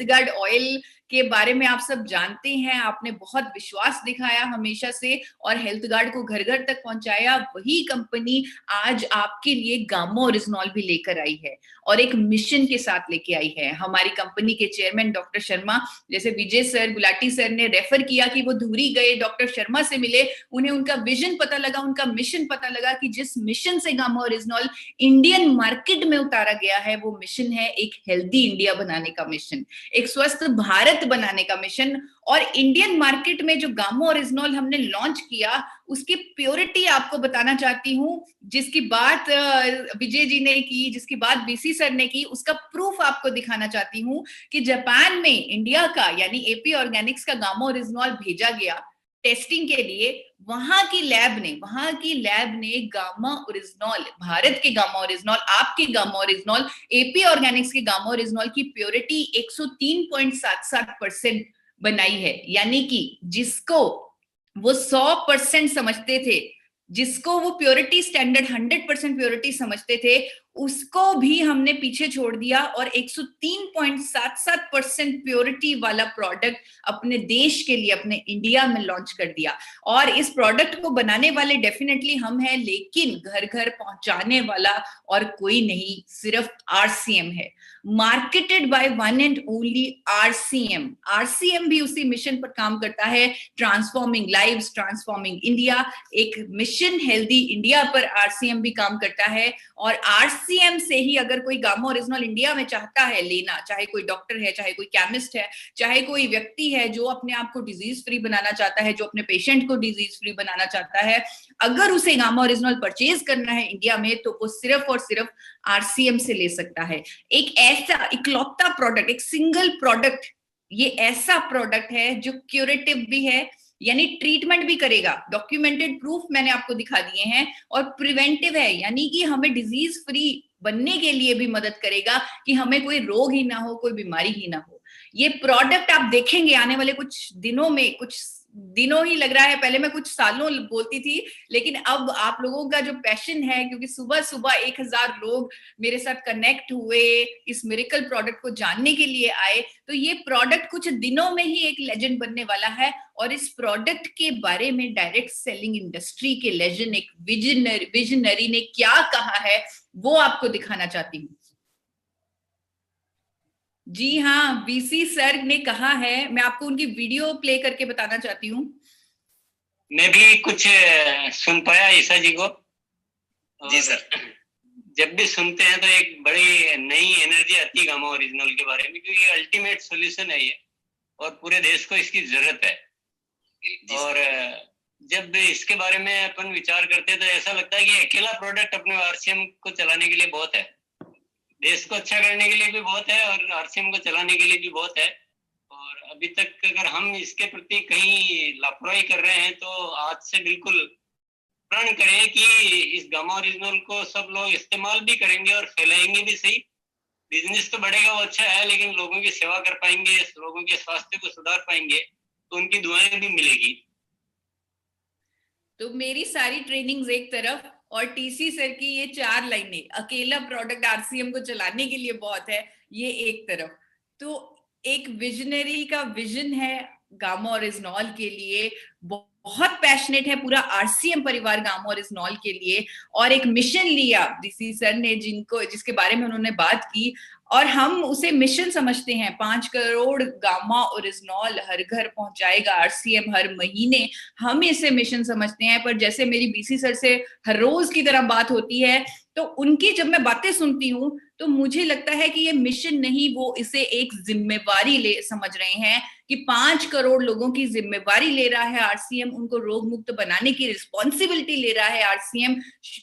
गार्ड ऑयल के बारे में आप सब जानते हैं, आपने बहुत विश्वास दिखाया हमेशा से और हेल्थ गार्ड को घर घर तक पहुंचाया। वही कंपनी आज आपके लिए गामा ओरिजिनॉल भी लेकर आई है और एक मिशन के साथ लेके आई है। हमारी कंपनी के चेयरमैन डॉक्टर शर्मा, जैसे विजय सर, गुलाटी सर ने रेफर किया कि वो धुरी गए, डॉक्टर शर्मा से मिले, उन्हें उनका विजन पता लगा, उनका मिशन पता लगा कि जिस मिशन से गामा ओरिजिनॉल इंडियन मार्केट में उतारा गया है, वो मिशन है एक हेल्दी इंडिया बनाने का मिशन, एक स्वस्थ भारत बनाने का मिशन। और इंडियन मार्केट में जो गामा ओरिजिनॉल हमने लॉन्च किया, उसकी प्योरिटी आपको बताना चाहती हूं, जिसकी बात विजय जी ने की, जिसकी बात बीसी सर ने की, उसका प्रूफ आपको दिखाना चाहती हूं कि जापान में इंडिया का यानी एपी ऑर्गेनिक्स का गामा ओरिजिनॉल भेजा गया टेस्टिंग के लिए। वहां की लैब ने गामा ओरिजिनॉल, भारत के गामा ओरिजिनॉल, आपके गामा ओरिजिनॉल, एपी ऑर्गेनिक्स के गामा ओरिजिनॉल की प्योरिटी 103.77% बनाई है। यानी कि जिसको वो 100% समझते थे, जिसको वो प्योरिटी स्टैंडर्ड 100% प्योरिटी समझते थे, उसको भी हमने पीछे छोड़ दिया और 103.77% प्योरिटी वाला प्रोडक्ट अपने देश के लिए, अपने इंडिया में लॉन्च कर दिया। और इस प्रोडक्ट को बनाने वाले डेफिनेटली हम हैं, लेकिन घर घर पहुंचाने वाला और कोई नहीं, सिर्फ आरसीएम है। Marketed by one and only RCM. RCM भी उसी मिशन पर काम करता है, ट्रांसफॉर्मिंग लाइव्स, ट्रांसफॉर्मिंग इंडिया, एक मिशन हेल्दी इंडिया पर आरसीएम भी काम करता है। और आरसीएम से ही अगर कोई गामा ओरिजिनॉल इंडिया में चाहता है लेना, चाहे कोई डॉक्टर है, चाहे कोई केमिस्ट है, चाहे कोई व्यक्ति है जो अपने आप को डिजीज फ्री बनाना चाहता है, जो अपने पेशेंट को डिजीज फ्री बनाना चाहता है, अगर उसे गामा ओरिजिनॉल परचेज करना है इंडिया में, तो वो सिर्फ और सिर्फ आरसीएम से ले सकता है। एक ऐसा इकलौता प्रोडक्ट, एक सिंगल प्रोडक्ट, ये ऐसा प्रोडक्ट है जो क्यूरेटिव भी है, यानी ट्रीटमेंट भी करेगा, डॉक्यूमेंटेड प्रूफ मैंने आपको दिखा दिए हैं, और प्रिवेंटिव है, यानी कि हमें डिजीज फ्री बनने के लिए भी मदद करेगा कि हमें कोई रोग ही ना हो, कोई बीमारी ही ना हो। ये प्रोडक्ट आप देखेंगे आने वाले कुछ दिनों में, कुछ दिनों ही लग रहा है, पहले मैं कुछ सालों बोलती थी, लेकिन अब आप लोगों का जो पैशन है, क्योंकि सुबह सुबह 1000 लोग मेरे साथ कनेक्ट हुए, इस मिरेकल प्रोडक्ट को जानने के लिए आए, तो ये प्रोडक्ट कुछ दिनों में ही एक लेजेंड बनने वाला है। और इस प्रोडक्ट के बारे में डायरेक्ट सेलिंग इंडस्ट्री के लेजेंड, एक विजनरी ने क्या कहा है, वो आपको दिखाना चाहती हूँ। जी हाँ, बीसी सर ने कहा है, मैं आपको उनकी वीडियो प्ले करके बताना चाहती हूँ। मैं भी कुछ सुन पाया ईसा जी को। जी सर। जब भी सुनते हैं तो एक बड़ी नई एनर्जी आती है गामा ओरिजिनल के बारे में, क्योंकि ये अल्टीमेट सॉल्यूशन है ये, और पूरे देश को इसकी जरूरत है। और जब इसके बारे में अपन विचार करते हैं तो ऐसा लगता है कि अकेला प्रोडक्ट अपने आरसीएम को चलाने के लिए बहुत है, देश को अच्छा करने के लिए भी बहुत है, और आरसीएम को चलाने के लिए भी बहुत है। और अभी तक अगर हम इसके प्रति कहीं लापरवाही कर रहे हैं, तो आज से बिल्कुल प्रण करें कि इस गामा ओरिजिनल को सब लोग इस्तेमाल भी करेंगे और फैलाएंगे भी सही। बिजनेस तो बढ़ेगा, वो अच्छा है, लेकिन लोगों की सेवा कर पाएंगे, लोगों के स्वास्थ्य को सुधार पाएंगे, तो उनकी दुआएं भी मिलेगी। तो मेरी सारी ट्रेनिंग्स एक तरफ और टीसी सर की ये 4 लाइनें, अकेला प्रोडक्ट आरसीएम को चलाने के लिए बहुत है, ये एक तरफ। तो एक विजनरी का विजन है, गामा ओरिजिनॉल के लिए, बहुत पैशनेट है पूरा आरसीएम परिवार गामा ओरिजिनॉल के लिए, और एक मिशन लिया डीसी सर ने जिसके बारे में उन्होंने बात की, और हम उसे मिशन समझते हैं। 5 करोड़ गामा ओरिजिनॉल हर घर पहुंचाएगा आरसीएम हर महीने, हम इसे मिशन समझते हैं। पर जैसे मेरी बीसी सर से हर रोज की तरह बात होती है, तो उनकी जब मैं बातें सुनती हूँ तो मुझे लगता है कि ये मिशन नहीं, वो इसे एक जिम्मेवारी समझ रहे हैं कि 5 करोड़ लोगों की जिम्मेवारी ले रहा है आरसीएम, उनको रोग मुक्त बनाने की रिस्पॉन्सिबिलिटी ले रहा है आरसीएम,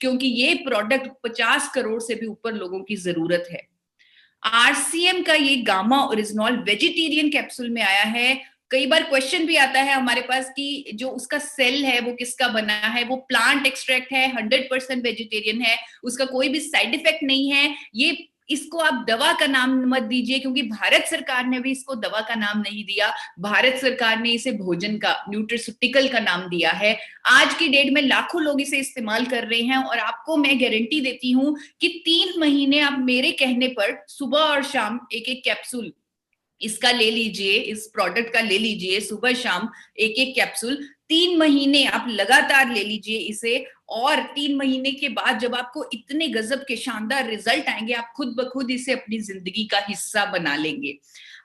क्योंकि ये प्रोडक्ट 50 करोड़ से भी ऊपर लोगों की जरूरत है। आरसीएम का ये गामा ओरिजिनॉल वेजिटेरियन कैप्सूल में आया है। कई बार क्वेश्चन भी आता है हमारे पास कि जो उसका सेल है वो किसका बना है, वो प्लांट एक्सट्रैक्ट है, 100% वेजिटेरियन है, उसका कोई भी साइड इफेक्ट नहीं है। ये इसको आप दवा का नाम मत दीजिए, क्योंकि भारत सरकार ने भी इसको दवा का नाम नहीं दिया, भारत सरकार ने इसे भोजन का, न्यूट्रिस्यूटिकल का नाम दिया है। आज की डेट में लाखों लोग इसे इस्तेमाल कर रहे हैं, और आपको मैं गारंटी देती हूं कि 3 महीने आप मेरे कहने पर सुबह और शाम एक एक कैप्सूल इसका ले लीजिए, इस प्रोडक्ट का ले लीजिए, सुबह शाम एक एक कैप्सूल 3 महीने आप लगातार ले लीजिए इसे, और 3 महीने के बाद जब आपको इतने गजब के शानदार रिजल्ट आएंगे, आप खुद ब खुद इसे अपनी जिंदगी का हिस्सा बना लेंगे।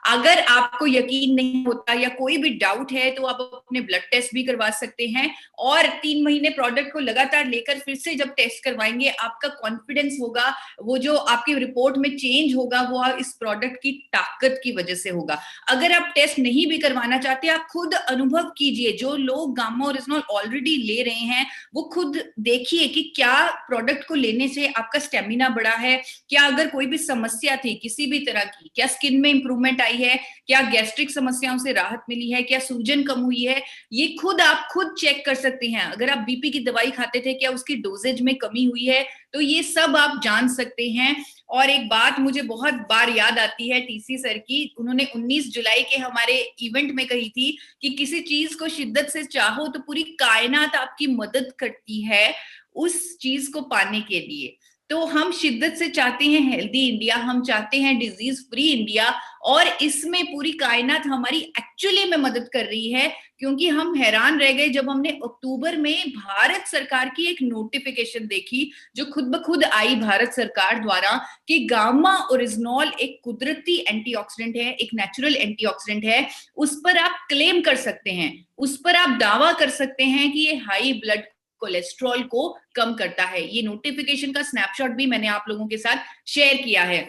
अगर आपको यकीन नहीं होता या कोई भी डाउट है तो आप अपने ब्लड टेस्ट भी करवा सकते हैं, और 3 महीने प्रोडक्ट को लगातार लेकर फिर से जब टेस्ट करवाएंगे, आपका कॉन्फिडेंस होगा, वो जो आपकी रिपोर्ट में चेंज होगा वो इस प्रोडक्ट की ताकत की वजह से होगा। अगर आप टेस्ट नहीं भी करवाना चाहते, आप खुद अनुभव कीजिए, जो लोग गामा ओरिजिनॉल ऑलरेडी ले रहे हैं वो खुद देखिए कि क्या प्रोडक्ट को लेने से आपका स्टेमिना बढ़ा है, क्या अगर कोई भी समस्या थी किसी भी तरह की, क्या स्किन में इंप्रूवमेंट है, क्या गैस्ट्रिक समस्याओं से राहत मिली है, क्या सूजन कम हुई है, ये आप खुद चेक कर सकते हैं। अगर आप बीपी की दवाई खाते थे, क्या उसकी डोजेज में कमी हुई है, तो ये सब आप जान सकते हैं। और एक बात मुझे बहुत बार याद आती है टीसी सर की, उन्होंने 19 जुलाई के हमारे इवेंट में कही थी कि किसी चीज को शिद्दत से चाहो तो पूरी कायनात आपकी मदद करती है उस चीज को पाने के लिए। तो हम शिद्दत से चाहते हैं हेल्दी इंडिया, हम चाहते हैं डिजीज फ्री इंडिया, और इसमें पूरी कायनात हमारी एक्चुअली में मदद कर रही है। क्योंकि हम हैरान रह गए जब हमने अक्टूबर में भारत सरकार की एक नोटिफिकेशन देखी, जो खुद ब खुद आई भारत सरकार द्वारा, कि गामा ओरिजिनॉल एक कुदरती एंटीऑक्सीडेंट है, एक नेचुरल एंटीऑक्सीडेंट है, उस पर आप क्लेम कर सकते हैं, उस पर आप दावा कर सकते हैं कि ये हाई ब्लड कोलेस्ट्रॉल को कम करता है। ये नोटिफिकेशन का स्नैपशॉट भी मैंने आप लोगों के साथ शेयर किया है।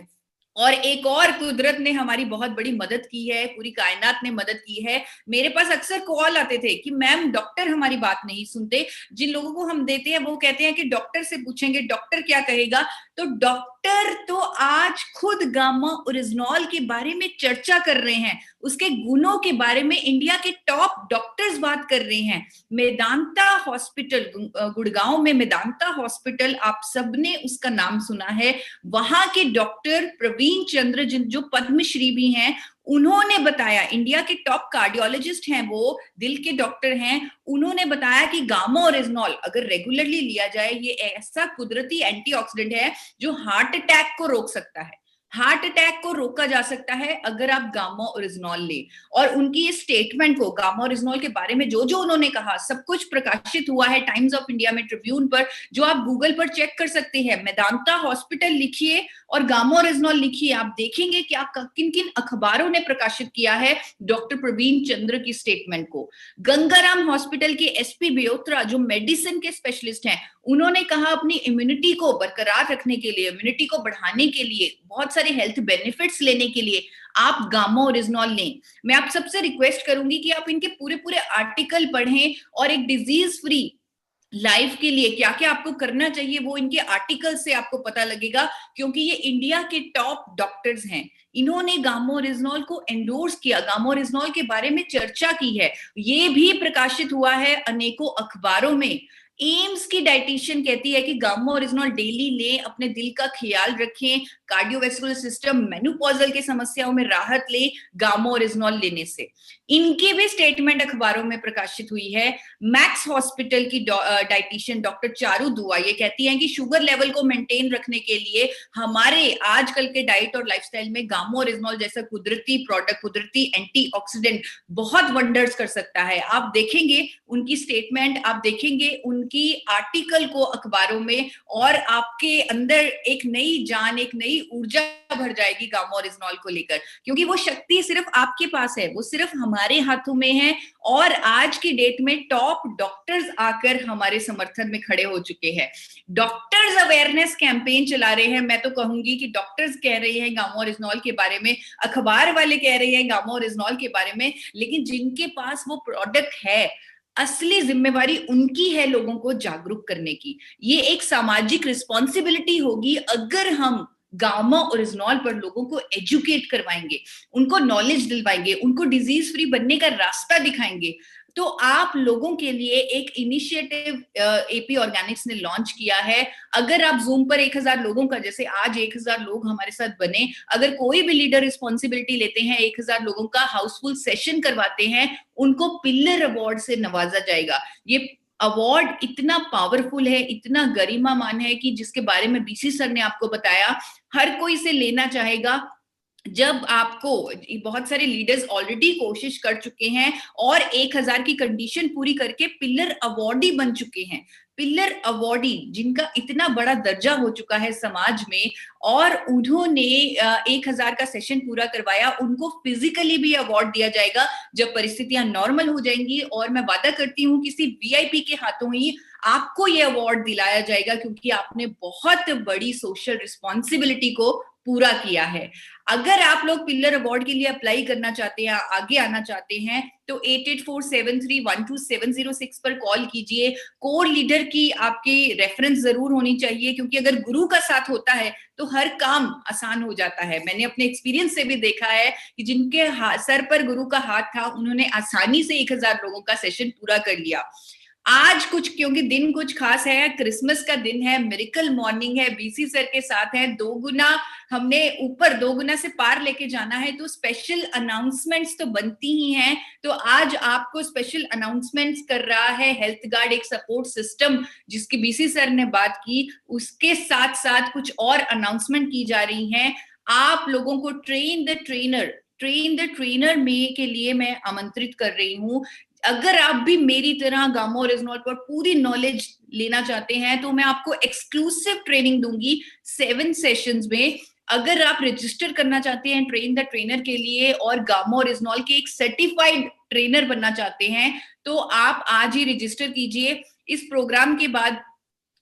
और एक और कुदरत ने हमारी बहुत बड़ी मदद की है, पूरी कायनात ने मदद की है। मेरे पास अक्सर कॉल आते थे कि मैम डॉक्टर हमारी बात नहीं सुनते, जिन लोगों को हम देते हैं वो कहते हैं कि डॉक्टर से पूछेंगे, डॉक्टर क्या कहेगा। तो डॉक्टर तो आज खुद गामा ओरिजिनॉल के बारे में चर्चा कर रहे हैं, उसके गुणों के बारे में इंडिया के टॉप डॉक्टर्स बात कर रहे हैं। मेदांता हॉस्पिटल, गुड़गांव में मेदांता हॉस्पिटल, आप सबने उसका नाम सुना है, वहां के डॉक्टर प्रवीण चंद्र जो पद्मश्री भी हैं, उन्होंने बताया, इंडिया के टॉप कार्डियोलॉजिस्ट हैं, वो दिल के डॉक्टर हैं, उन्होंने बताया कि गामा ओरिजिनॉल अगर रेगुलरली लिया जाए, ये ऐसा कुदरती एंटीऑक्सीडेंट है जो हार्ट अटैक को रोक सकता है। हार्ट अटैक को रोका जा सकता है अगर आप गामा ओरिजिनॉल ले। और उनकी इस स्टेटमेंट को, गामा ओरिजिनॉल के बारे में जो जो उन्होंने कहा, सब कुछ प्रकाशित हुआ है टाइम्स ऑफ इंडिया में, ट्रिब्यून पर, जो आप गूगल पर चेक कर सकते हैं। मेदांता हॉस्पिटल लिखिए और गामा ओरिजिनॉल लिखिए, आप देखेंगे कि किन किन अखबारों ने प्रकाशित किया है डॉक्टर प्रवीण चंद्र की स्टेटमेंट को। गंगाराम हॉस्पिटल के एसपी बियोत्रा, जो मेडिसिन के स्पेशलिस्ट हैं, उन्होंने कहा अपनी इम्यूनिटी को बरकरार रखने के लिए, इम्यूनिटी को बढ़ाने के लिए, बहुत सारे हेल्थ बेनिफिट्स लेने के लिए आप गामा ओरिजिनॉल लें। मैं आप सबसे रिक्वेस्ट करूंगी कि आप इनके पूरे आर्टिकल पढ़ें, और एक डिजीज फ्री लाइफ के लिए क्या क्या आपको करना चाहिए वो इनके आर्टिकल से आपको पता लगेगा, क्योंकि ये इंडिया के टॉप डॉक्टर्स हैं। इन्होंने गामा ओरिजिनॉल को एंडोर्स किया, गामा ओरिजिनॉल के बारे में चर्चा की है, ये भी प्रकाशित हुआ है अनेकों अखबारों में। एम्स की डाइटिशियन कहती है कि गामा ओरिजिनॉल डेली लें, अपने दिल का ख्याल रखें, कार्डियोवैस्कुलर सिस्टम, मेनोपॉजल के समस्याओं में राहत लें गामा ओरिजिनॉल लेने से। इनकी भी स्टेटमेंट अखबारों में प्रकाशित हुई है। मैक्स हॉस्पिटल की डाइटिशियन डॉक्टर चारू दुआ ये कहती हैं कि शुगर लेवल को मेंटेन रखने के लिए हमारे आजकल के डाइट और लाइफस्टाइल में गामा ओरिजिनॉल जैसा कुदरती प्रोडक्ट, कुदरती एंटीऑक्सीडेंट बहुत वंडर्स कर सकता है। आप देखेंगे उनकी स्टेटमेंट, आप देखेंगे उनकी आर्टिकल को अखबारों में, और आपके अंदर एक नई जान, एक नई ऊर्जा भर जाएगी गामा ओरिजिनॉल को लेकर, क्योंकि वो शक्ति सिर्फ आपके पास है, वो सिर्फ हमारे हाथों में है। और आज की डेट में टॉप डॉक्टर्स आकर हमारे समर्थन में खड़े हो चुके हैं। डॉक्टर्स अवेयरनेस कैंपेन चला रहे हैं। मैं तो कहूंगी कि डॉक्टर्स कह रहे हैं गामा ओरिजिनॉल के बारे में, अखबार वाले कह रहे हैं गामा ओरिजिनॉल के बारे में, लेकिन जिनके पास वो प्रोडक्ट है, असली जिम्मेवारी उनकी है लोगों को जागरूक करने की। ये एक सामाजिक रिस्पॉन्सिबिलिटी होगी अगर हम गामा ओरिजिनॉल पर लोगों को एजुकेट करवाएंगे, उनको नॉलेज दिलवाएंगे, उनको डिजीज फ्री बनने का रास्ता दिखाएंगे। तो आप लोगों के लिए एक इनिशिएटिव एपी ऑर्गेनिक्स ने लॉन्च किया है। अगर आप जूम पर 1000 लोगों का, जैसे आज 1000 लोग हमारे साथ बने, अगर कोई भी लीडर रिस्पॉन्सिबिलिटी लेते हैं, 1000 लोगों का हाउसफुल सेशन करवाते हैं, उनको पिलर अवार्ड से नवाजा जाएगा। ये अवार्ड इतना पावरफुल है, इतना गरिमामान है कि जिसके बारे में बीसी सर ने आपको बताया, हर कोई इसे लेना चाहेगा। जब आपको, बहुत सारे लीडर्स ऑलरेडी कोशिश कर चुके हैं और 1000 की कंडीशन पूरी करके पिलर अवार्डी बन चुके हैं। पिलर अवार्डी जिनका इतना बड़ा दर्जा हो चुका है समाज में, और उन्होंने 1000 का सेशन पूरा करवाया, उनको फिजिकली भी अवार्ड दिया जाएगा जब परिस्थितियां नॉर्मल हो जाएंगी। और मैं वादा करती हूँ किसी वीआईपी के हाथों ही आपको ये अवार्ड दिलाया जाएगा, क्योंकि आपने बहुत बड़ी सोशल रिस्पॉन्सिबिलिटी को पूरा किया है। अगर आप लोग पिलर अवार्ड के लिए अप्लाई करना चाहते हैं, आगे आना चाहते हैं, तो 8847312706 पर कॉल कीजिए। कोर लीडर की आपकी रेफरेंस जरूर होनी चाहिए, क्योंकि अगर गुरु का साथ होता है तो हर काम आसान हो जाता है। मैंने अपने एक्सपीरियंस से भी देखा है कि जिनके सर पर गुरु का हाथ था, उन्होंने आसानी से 1000 लोगों का सेशन पूरा कर लिया। आज क्योंकि दिन कुछ खास है, क्रिसमस का दिन है, मिरेकल मॉर्निंग है, बीसी सर के साथ है, 2 गुना हमने ऊपर 2 गुना से पार लेके जाना है, तो स्पेशल अनाउंसमेंट्स तो बनती ही हैं। तो आज आपको स्पेशल अनाउंसमेंट्स कर रहा है हेल्थ गार्ड, एक सपोर्ट सिस्टम जिसकी बीसी सर ने बात की, उसके साथ साथ कुछ और अनाउंसमेंट की जा रही हैं। आप लोगों को ट्रेन द ट्रेनर में के लिए मैं आमंत्रित कर रही हूँ। अगर आप भी मेरी तरह गामा ओरिजिनॉल पर पूरी नॉलेज लेना चाहते हैं, तो मैं आपको एक्सक्लूसिव ट्रेनिंग दूंगी 7 सेशंस में। अगर आप रजिस्टर करना चाहते हैं ट्रेन द ट्रेनर के लिए और गामा ओरिजिनॉल के एक सर्टिफाइड ट्रेनर बनना चाहते हैं, तो आप आज ही रजिस्टर कीजिए। इस प्रोग्राम के बाद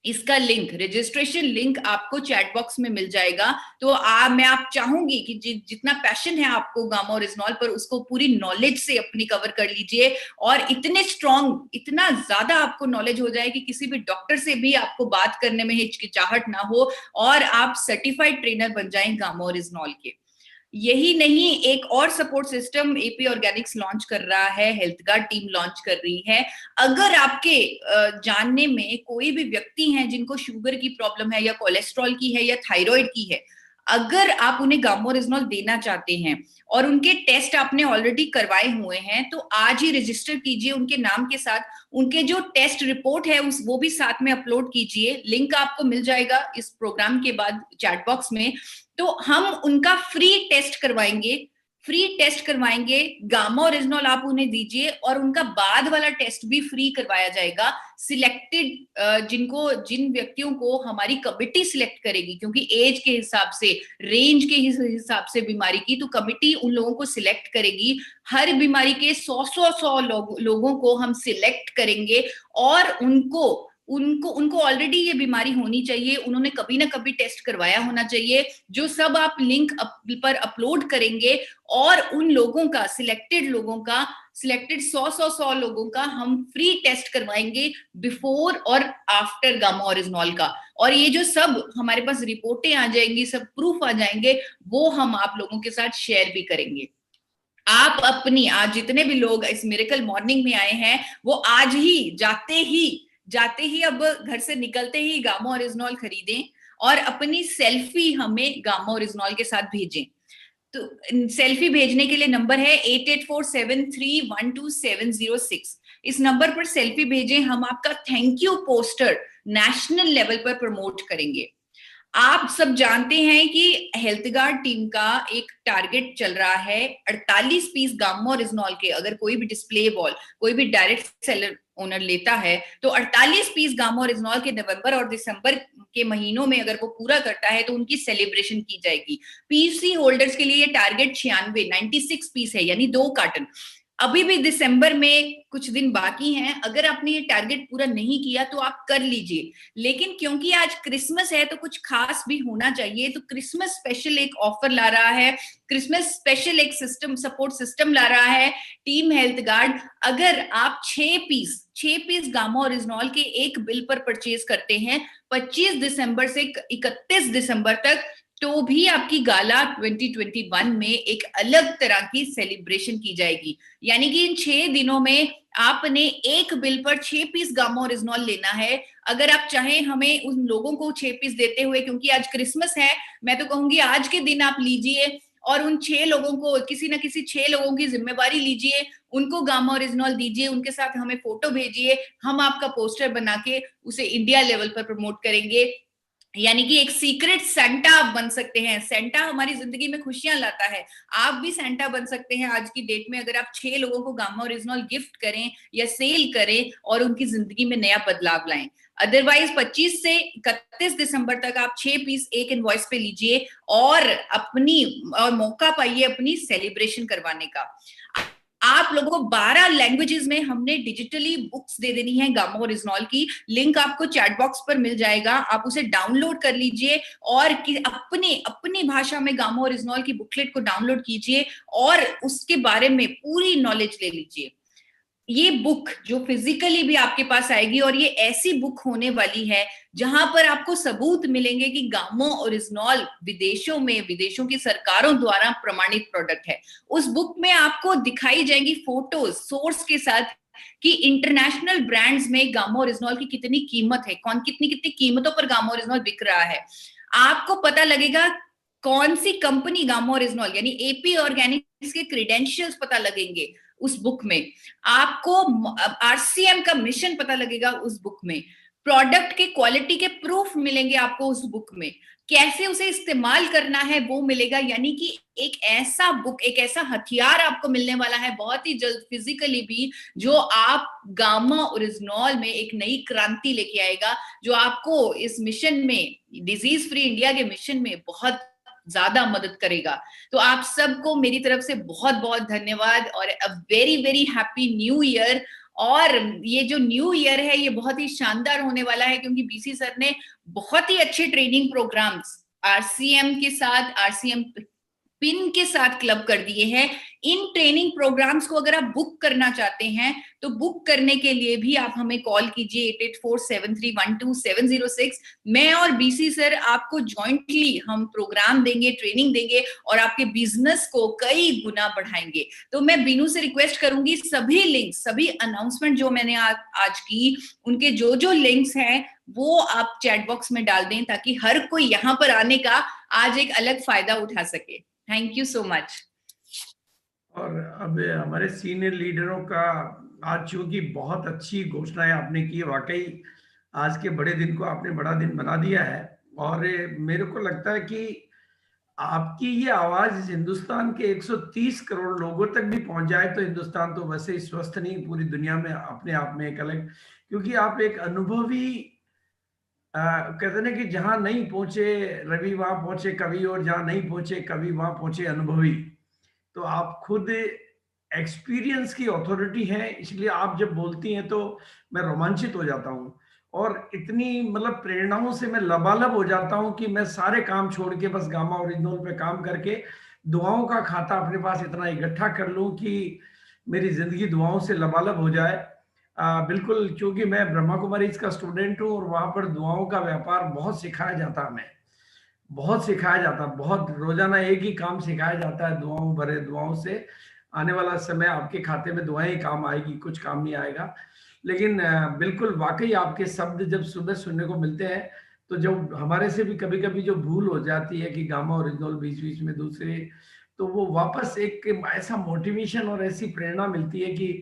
इसका लिंक, रजिस्ट्रेशन लिंक आपको चैट बॉक्स में मिल जाएगा। तो मैं आप चाहूंगी कि जितना पैशन है आपको गामा ओरिजिनॉल पर, उसको पूरी नॉलेज से अपनी कवर कर लीजिए, और इतने स्ट्रॉन्ग, इतना ज्यादा आपको नॉलेज हो जाए कि किसी भी डॉक्टर से भी आपको बात करने में हिचकिचाहट ना हो, और आप सर्टिफाइड ट्रेनर बन जाएं गामा ओरिजिनॉल के। यही नहीं, एक और support system AP Organics launch कर रहा है, हेल्थ गार्ड टीम लॉन्च कर रही है। अगर आपके जानने में कोई भी व्यक्ति हैं जिनको शुगर की प्रॉब्लम है, या कोलेस्ट्रॉल की है, या थायराइड की है, अगर आप उन्हें गामा ओरिजिनॉल देना चाहते हैं और उनके टेस्ट आपने ऑलरेडी करवाए हुए हैं, तो आज ही रजिस्टर कीजिए उनके नाम के साथ। उनके जो टेस्ट रिपोर्ट है वो भी साथ में अपलोड कीजिए। लिंक आपको मिल जाएगा इस प्रोग्राम के बाद चैट बॉक्स में। तो हम उनका फ्री टेस्ट करवाएंगे, गामा ओरिजिनॉल आप उन्हें दीजिए, और उनका बाद वाला टेस्ट भी फ्री करवाया जाएगा। सिलेक्टेड जिन व्यक्तियों को हमारी कमिटी सिलेक्ट करेगी, क्योंकि एज के हिसाब से, रेंज के हिसाब से बीमारी की, तो कमिटी उन लोगों को सिलेक्ट करेगी। हर बीमारी के 100 लोगों को हम सिलेक्ट करेंगे, और उनको ऑलरेडी ये बीमारी होनी चाहिए, उन्होंने कभी ना कभी टेस्ट करवाया होना चाहिए। जो सब आप लिंक पर अपलोड करेंगे, और उन लोगों का, सिलेक्टेड 100 लोगों का हम फ्री टेस्ट करवाएंगे बिफोर और आफ्टर गामा ओरिजिनॉल का। और ये जो सब हमारे पास रिपोर्टें आ जाएंगी, सब प्रूफ आ जाएंगे, वो हम आप लोगों के साथ शेयर भी करेंगे। आप अपनी, आज जितने भी लोग इस मिरेकल मॉर्निंग में आए हैं, वो आज ही जाते ही जाते ही, अब घर से निकलते ही गामा ओरिजिनॉल खरीदें और अपनी सेल्फी हमें गामा ओरिजिनॉल के साथ भेजें। तो सेल्फी भेजने के लिए नंबर है 8847312706। इस नंबर पर सेल्फी भेजें, हम आपका thank you poster national level पर प्रमोट करेंगे। आप सब जानते हैं कि हेल्थ गार्ड टीम का एक टारगेट चल रहा है 48 पीस गामा ओरिजिनॉल के। अगर कोई भी डिस्प्ले बॉल, कोई भी डायरेक्ट सेलर ओनर लेता है तो 48 पीस गामा ओरिजिनॉल के नवंबर और दिसंबर के महीनों में अगर वो पूरा करता है तो उनकी सेलिब्रेशन की जाएगी। पीसी होल्डर्स के लिए ये टारगेट 96 पीस है, यानी 2 कार्टन। अभी भी दिसंबर में कुछ दिन बाकी हैं, अगर आपने ये टारगेट पूरा नहीं किया तो आप कर लीजिए। लेकिन क्योंकि आज क्रिसमस है तो कुछ खास भी होना चाहिए, तो क्रिसमस स्पेशल एक ऑफर ला रहा है, क्रिसमस स्पेशल एक सपोर्ट सिस्टम ला रहा है टीम हेल्थ गार्ड। अगर आप 6 पीस गामा ओरिजिनॉल के एक बिल पर परचेज करते हैं 25 दिसंबर से 31 दिसंबर तक, तो भी आपकी गाला 2021 में एक अलग तरह की सेलिब्रेशन की जाएगी। यानी कि इन 6 दिनों में आपने एक बिल पर 6 पीस गामा ओरिजिनॉल लेना है। अगर आप चाहें हमें उन लोगों को 6 पीस देते हुए, क्योंकि आज क्रिसमस है, मैं तो कहूंगी आज के दिन आप लीजिए और उन 6 लोगों को, किसी ना किसी 6 लोगों की जिम्मेवारी लीजिए, उनको गामा ओरिजिनॉल दीजिए, उनके साथ हमें फोटो भेजिए, हम आपका पोस्टर बना के उसे इंडिया लेवल पर प्रमोट करेंगे। यानी कि एक सीक्रेट सेंटा आप बन सकते हैं। सेंटा हमारी जिंदगी में खुशियां लाता है, आप भी सेंटा बन सकते हैं आज की डेट में, अगर आप 6 लोगों को गामा ओरिजिनॉल गिफ्ट करें या सेल करें और उनकी जिंदगी में नया बदलाव लाएं। अदरवाइज 25 से 31 दिसंबर तक आप 6 पीस एक इनवॉइस पे लीजिए और मौका पाइए अपनी सेलिब्रेशन करवाने का। आप लोगों को 12 लैंग्वेजेस में हमने डिजिटली बुक्स दे देनी है गामा ओरिजिनॉल की। लिंक आपको चैट बॉक्स पर मिल जाएगा, आप उसे डाउनलोड कर लीजिए और अपनी भाषा में गामा ओरिजिनॉल की बुकलेट को डाउनलोड कीजिए और उसके बारे में पूरी नॉलेज ले लीजिए। ये बुक जो फिजिकली भी आपके पास आएगी, और ये ऐसी बुक होने वाली है जहां पर आपको सबूत मिलेंगे कि गामा ओरिजिनॉल विदेशों की सरकारों द्वारा प्रमाणित प्रोडक्ट है। उस बुक में आपको दिखाई जाएंगी फोटोज सोर्स के साथ कि इंटरनेशनल ब्रांड्स में गामा ओरिजिनॉल की कितनी कीमत है, कितनी कीमतों पर गामा ओरिजिनॉल बिक रहा है। आपको पता लगेगा कौन सी कंपनी गामा ओरिजिनॉल यानी एपी ऑर्गेनिक्स के क्रेडेंशियल्स पता लगेंगे उस बुक में। आपको आरसीएम का मिशन पता लगेगा उस बुक में। प्रोडक्ट के क्वालिटी के प्रूफ मिलेंगे आपको उस बुक में। कैसे उसे इस्तेमाल करना है वो मिलेगा। यानी कि एक ऐसा हथियार आपको मिलने वाला है बहुत ही जल्द फिजिकली भी, जो आप गामा ओरिजिनॉल में एक नई क्रांति लेके आएगा, जो आपको इस मिशन में, डिजीज फ्री इंडिया के मिशन में बहुत ज्यादा मदद करेगा। तो आप सबको मेरी तरफ से बहुत बहुत धन्यवाद और a very very happy new year. और ये जो न्यू ईयर है ये बहुत ही शानदार होने वाला है, क्योंकि बीसी सर ने बहुत ही अच्छे ट्रेनिंग प्रोग्राम्स आरसीएम के साथ, आरसीएम पिन के साथ क्लब कर दिए हैं। इन ट्रेनिंग प्रोग्राम्स को अगर आप बुक करना चाहते हैं तो बुक करने के लिए भी आप हमें कॉल कीजिए 8847312706। मैं और बीसी सर आपको जॉइंटली हम प्रोग्राम देंगे, ट्रेनिंग देंगे और आपके बिजनेस को कई गुना बढ़ाएंगे। तो मैं बीनू से रिक्वेस्ट करूंगी सभी लिंक, सभी अनाउंसमेंट जो मैंने आज की, उनके जो लिंक्स हैं वो आप चैट बॉक्स में डाल दें ताकि हर कोई यहाँ पर आने का आज एक अलग फायदा उठा सके। Thank you so much. और अब हमारे सीनियर लीडरों का आज चूंकि बहुत अच्छी घोषणाएं आपने की, वाकई आज के बड़े दिन को आपने बड़ा दिन बना दिया है। और मेरे को लगता है कि आपकी ये आवाज हिंदुस्तान के 130 करोड़ लोगों तक भी पहुंच जाए तो हिंदुस्तान तो वैसे ही स्वस्थ नहीं, पूरी दुनिया में अपने आप में एक अलग, क्योंकि आप एक अनुभवी कहते ना कि जहां नहीं पहुंचे रवि वहां पहुंचे कवि, और जहां नहीं पहुंचे कवि वहां पहुंचे अनुभवी। तो आप खुद एक्सपीरियंस की अथॉरिटी है, इसलिए आप जब बोलती हैं तो मैं रोमांचित हो जाता हूं और इतनी मतलब प्रेरणाओं से मैं लबालब हो जाता हूं कि मैं सारे काम छोड़ के बस गामा ओरिजिनल पे काम करके दुआओं का खाता अपने पास इतना इकट्ठा कर लूं कि मेरी जिंदगी दुआओं से लबालब हो जाए। बिल्कुल, क्योंकि मैं ब्रह्मा कुमारीज का स्टूडेंट हूँ और वहां पर दुआओं का व्यापार बहुत सिखाया जाता है, हमें बहुत सिखाया जाता है, बहुत रोजाना एक ही काम सिखाया जाता है, दुआओं भरे दुआओं से आने वाला समय आपके खाते में दुआएं काम आएगी, कुछ काम नहीं आएगा। लेकिन बिल्कुल वाकई आपके शब्द जब सुबह सुनने को मिलते हैं, तो जब हमारे से भी कभी कभी जो भूल हो जाती है कि गामा ओरिजिनल बीच बीच में दूसरे, तो वो वापस एक ऐसा मोटिवेशन और ऐसी प्रेरणा मिलती है कि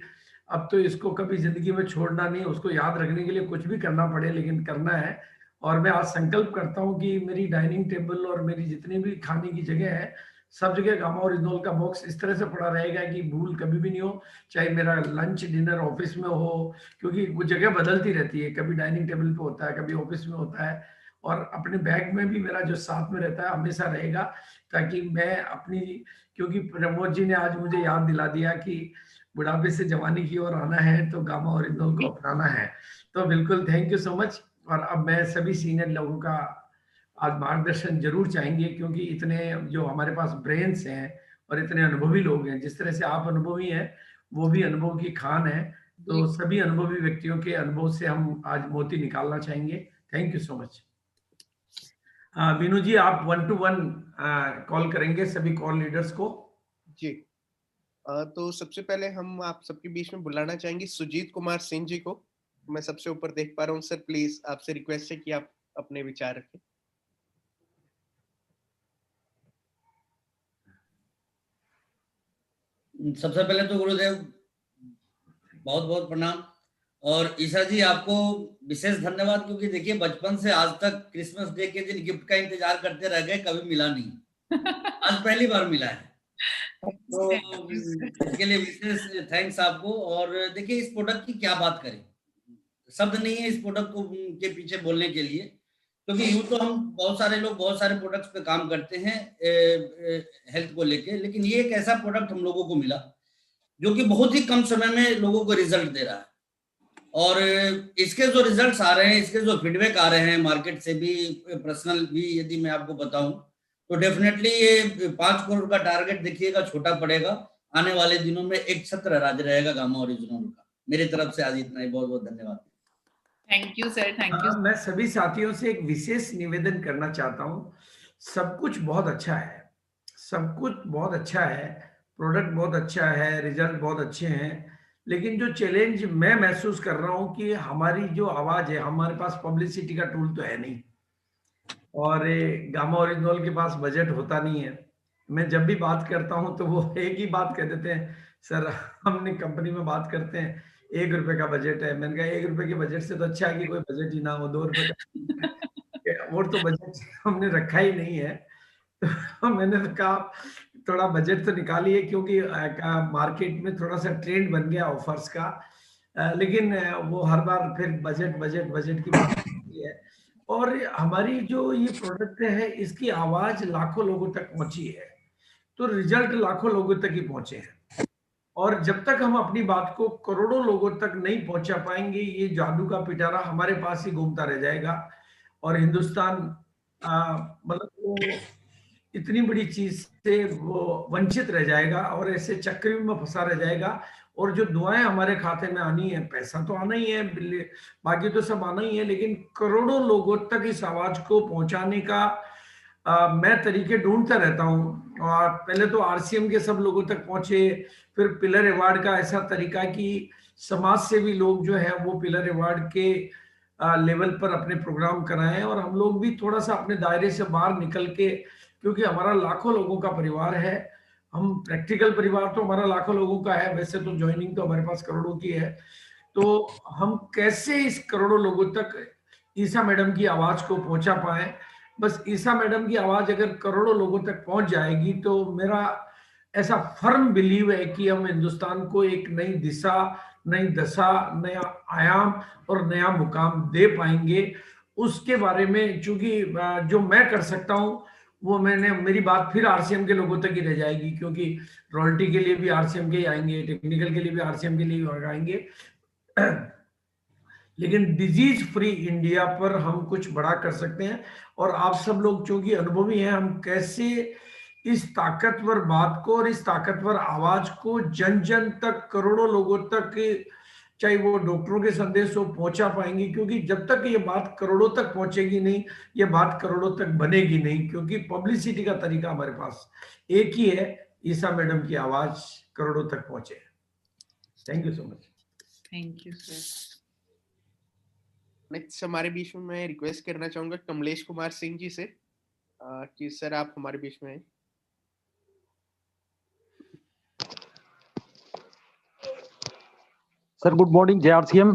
अब तो इसको कभी जिंदगी में छोड़ना नहीं, उसको याद रखने के लिए कुछ भी करना पड़े लेकिन करना है। और मैं आज संकल्प करता हूँ कि मेरी डाइनिंग टेबल और मेरी जितनी भी खाने की जगह है, सब जगह गामा ओरिजिनल का बॉक्स इस तरह से पड़ा रहेगा कि भूल कभी भी नहीं हो। चाहे मेरा लंच डिनर ऑफिस में हो, क्योंकि वो जगह बदलती रहती है, कभी डाइनिंग टेबल पे होता है, कभी ऑफिस में होता है, और अपने बैग में भी मेरा जो साथ में रहता है हमेशा रहेगा, ताकि मैं अपनी, क्योंकि प्रमोद जी ने आज मुझे याद दिला दिया कि बुढ़ापे से जवानी की ओर आना है तो गामा ओरिजिनल को अपनाना है। तो बिल्कुल थैंक यू सो मच। और अब मैं सभी सीनियर लोगों का आज मार्गदर्शन जरूर चाहेंगे, क्योंकि इतने जो हमारे पास ब्रेन्स हैं और इतने अनुभवी लोग हैं, जिस तरह से आप अनुभवी हैं वो भी अनुभव की खान है, तो सभी अनुभवी व्यक्तियों के अनुभव से हम आज मोती निकालना चाहेंगे। Thank you so much. Binu ji, आप 1 to 1 कॉल करेंगे सभी कॉल लीडर्स को। जी, तो सबसे पहले हम आप सबके बीच में बुलाना चाहेंगे सुजीत कुमार सिंह जी को। मैं सबसे ऊपर देख पा रहा हूँ। सर प्लीज आपसे रिक्वेस्ट है कि आप अपने विचार रखें। सबसे पहले तो गुरुदेव बहुत बहुत प्रणाम। और ईशा जी आपको विशेष धन्यवाद, क्योंकि देखिए बचपन से आज तक क्रिसमस डे के दिन गिफ्ट का इंतजार करते रह गए, कभी मिला नहीं, आज पहली बार मिला है, तो इसके लिए विशेष थैंक्स आपको। और देखिए इस प्रोडक्ट की क्या बात करें, शब्द नहीं है इस प्रोडक्ट को के पीछे बोलने के लिए, क्योंकि यूं तो हम बहुत सारे लोग बहुत सारे प्रोडक्ट्स पे काम करते हैं हेल्थ को लेके, लेकिन ये एक ऐसा प्रोडक्ट हम लोगों को मिला जो कि बहुत ही कम समय में लोगों को रिजल्ट दे रहा है। और इसके जो रिजल्ट्स आ रहे हैं, इसके जो फीडबैक आ रहे हैं मार्केट से भी, पर्सनल भी यदि मैं आपको बताऊं तो डेफिनेटली ये 5 करोड़ का टारगेट देखिएगा छोटा पड़ेगा। आने वाले दिनों में एक छत्र राज रहेगा गामा ओरिजिनल का। मेरी तरफ से आज इतना ही, बहुत बहुत धन्यवाद। Thank you sir, thank you. मैं सभी साथियों से एक विशेष निवेदन करना चाहता हूँ। सब कुछ बहुत अच्छा है, सब कुछ बहुत अच्छा है, प्रोडक्ट बहुत अच्छा है, रिजल्ट बहुत अच्छे हैं, लेकिन जो चैलेंज मैं महसूस कर रहा हूँ कि हमारी जो आवाज है, हमारे पास पब्लिसिटी का टूल तो है नहीं, और गामा ओरिजिनल के पास बजट होता नहीं है। मैं जब भी बात करता हूं तो वो एक ही बात कह देते हैं, सर हमने कंपनी में बात करते हैं 1 रुपए का बजट है। मैंने कहा 1 रुपए के बजट से तो अच्छा है कि कोई बजट ही ना हो, 2 रुपए का और तो बजट हमने रखा ही नहीं है। तो मैंने तो कहा थोड़ा बजट तो निकालिए, क्योंकि मार्केट में थोड़ा सा ट्रेंड बन गया ऑफर्स का, लेकिन वो हर बार फिर बजट बजट बजट की बात होती है। और हमारी जो ये प्रोडक्ट है इसकी आवाज लाखों लोगों तक पहुंची है, तो रिजल्ट लाखों लोगों तक ही पहुंचे हैं। और जब तक हम अपनी बात को करोड़ों लोगों तक नहीं पहुंचा पाएंगे, ये जादू का पिटारा हमारे पास ही घूमता रह जाएगा, और हिंदुस्तान मतलब वो इतनी बड़ी चीज से वो वंचित रह जाएगा और ऐसे चक्रव्यूह में फंसा रह जाएगा। और जो दुआएं हमारे खाते में आनी है, पैसा तो आना ही है, बाकी तो सब आना ही है, लेकिन करोड़ों लोगों तक इस आवाज को पहुंचाने का मैं तरीके ढूंढता रहता हूं। और पहले तो आरसीएम के सब लोगों तक पहुंचे, फिर पिलर अवार्ड का ऐसा तरीका कि समाज सेवी लोग जो है वो पिलर अवार्ड के लेवल पर अपने प्रोग्राम कराएं, और हम लोग भी थोड़ा सा अपने दायरे से बाहर निकल के, क्योंकि हमारा लाखों लोगों का परिवार है, हम प्रैक्टिकल परिवार तो हमारा लाखों लोगों का है, वैसे तो ज्वाइनिंग तो हमारे पास करोड़ों की है, तो हम कैसे इस करोड़ों लोगों तक ईशा मैडम की आवाज को पहुंचा पाए। बस ईशा मैडम की आवाज अगर करोड़ों लोगों तक पहुंच जाएगी तो मेरा ऐसा फर्म बिलीव है कि हम हिंदुस्तान को एक नई दिशा, नई दशा, नया आयाम और नया मुकाम दे पाएंगे। उसके बारे में चूंकि जो मैं कर सकता हूं वो मेरी बात फिर आरसीएम के लोगों तक ही रह जाएगी, क्योंकि रॉयल्टी के लिए भी आरसीएम के ही आएंगे, टेक्निकल के लिए भी आरसीएम के लिए ही आएंगे, लेकिन डिजीज फ्री इंडिया पर हम कुछ बड़ा कर सकते हैं। और आप सब लोग चूंकि अनुभवी हैं, हम कैसे इस ताकतवर बात को और इस ताकतवर आवाज को जन जन तक, करोड़ों लोगों तक, चाहे वो डॉक्टरों के संदेश हो, पहुंचा पाएंगे। क्योंकि जब तक ये बात करोड़ों तक पहुंचेगी नहीं, ये बात करोड़ों तक बनेगी नहीं, क्योंकि पब्लिसिटी का तरीका हमारे पास एक ही है, ईशा मैडम की आवाज करोड़ों तक पहुंचे। Thank you so much. Thank you sir. Next हमारे बीच में मैं रिक्वेस्ट करना चाहूंगा कमलेश कुमार सिंह जी से कि सर आप हमारे बीच में हैं। सर गुड मॉर्निंग जय आरसीएम।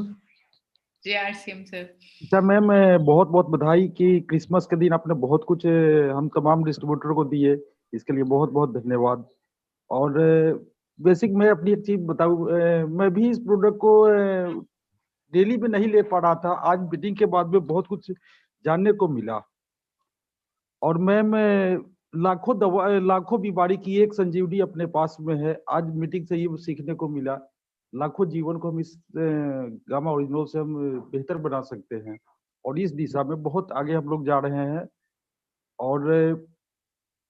जय आरसीएम सर। अच्छा मैम, बहुत बहुत बधाई कि क्रिसमस के दिन आपने बहुत कुछ हम तमाम डिस्ट्रीब्यूटर को दिए, इसके लिए बहुत बहुत धन्यवाद। और बेसिक मैं अपनी एक चीज बताऊं, मैं भी इस प्रोडक्ट को डेली में नहीं ले पा रहा था। आज मीटिंग के बाद में बहुत कुछ जानने को मिला। और मैम लाखों बीमारी की एक संजीवनी अपने पास में है। आज मीटिंग से ये सीखने को मिला, लाखों जीवन को हम इस गामा ओरिजिनल से हम बेहतर बना सकते हैं। और इस दिशा में बहुत आगे हम लोग जा रहे हैं। और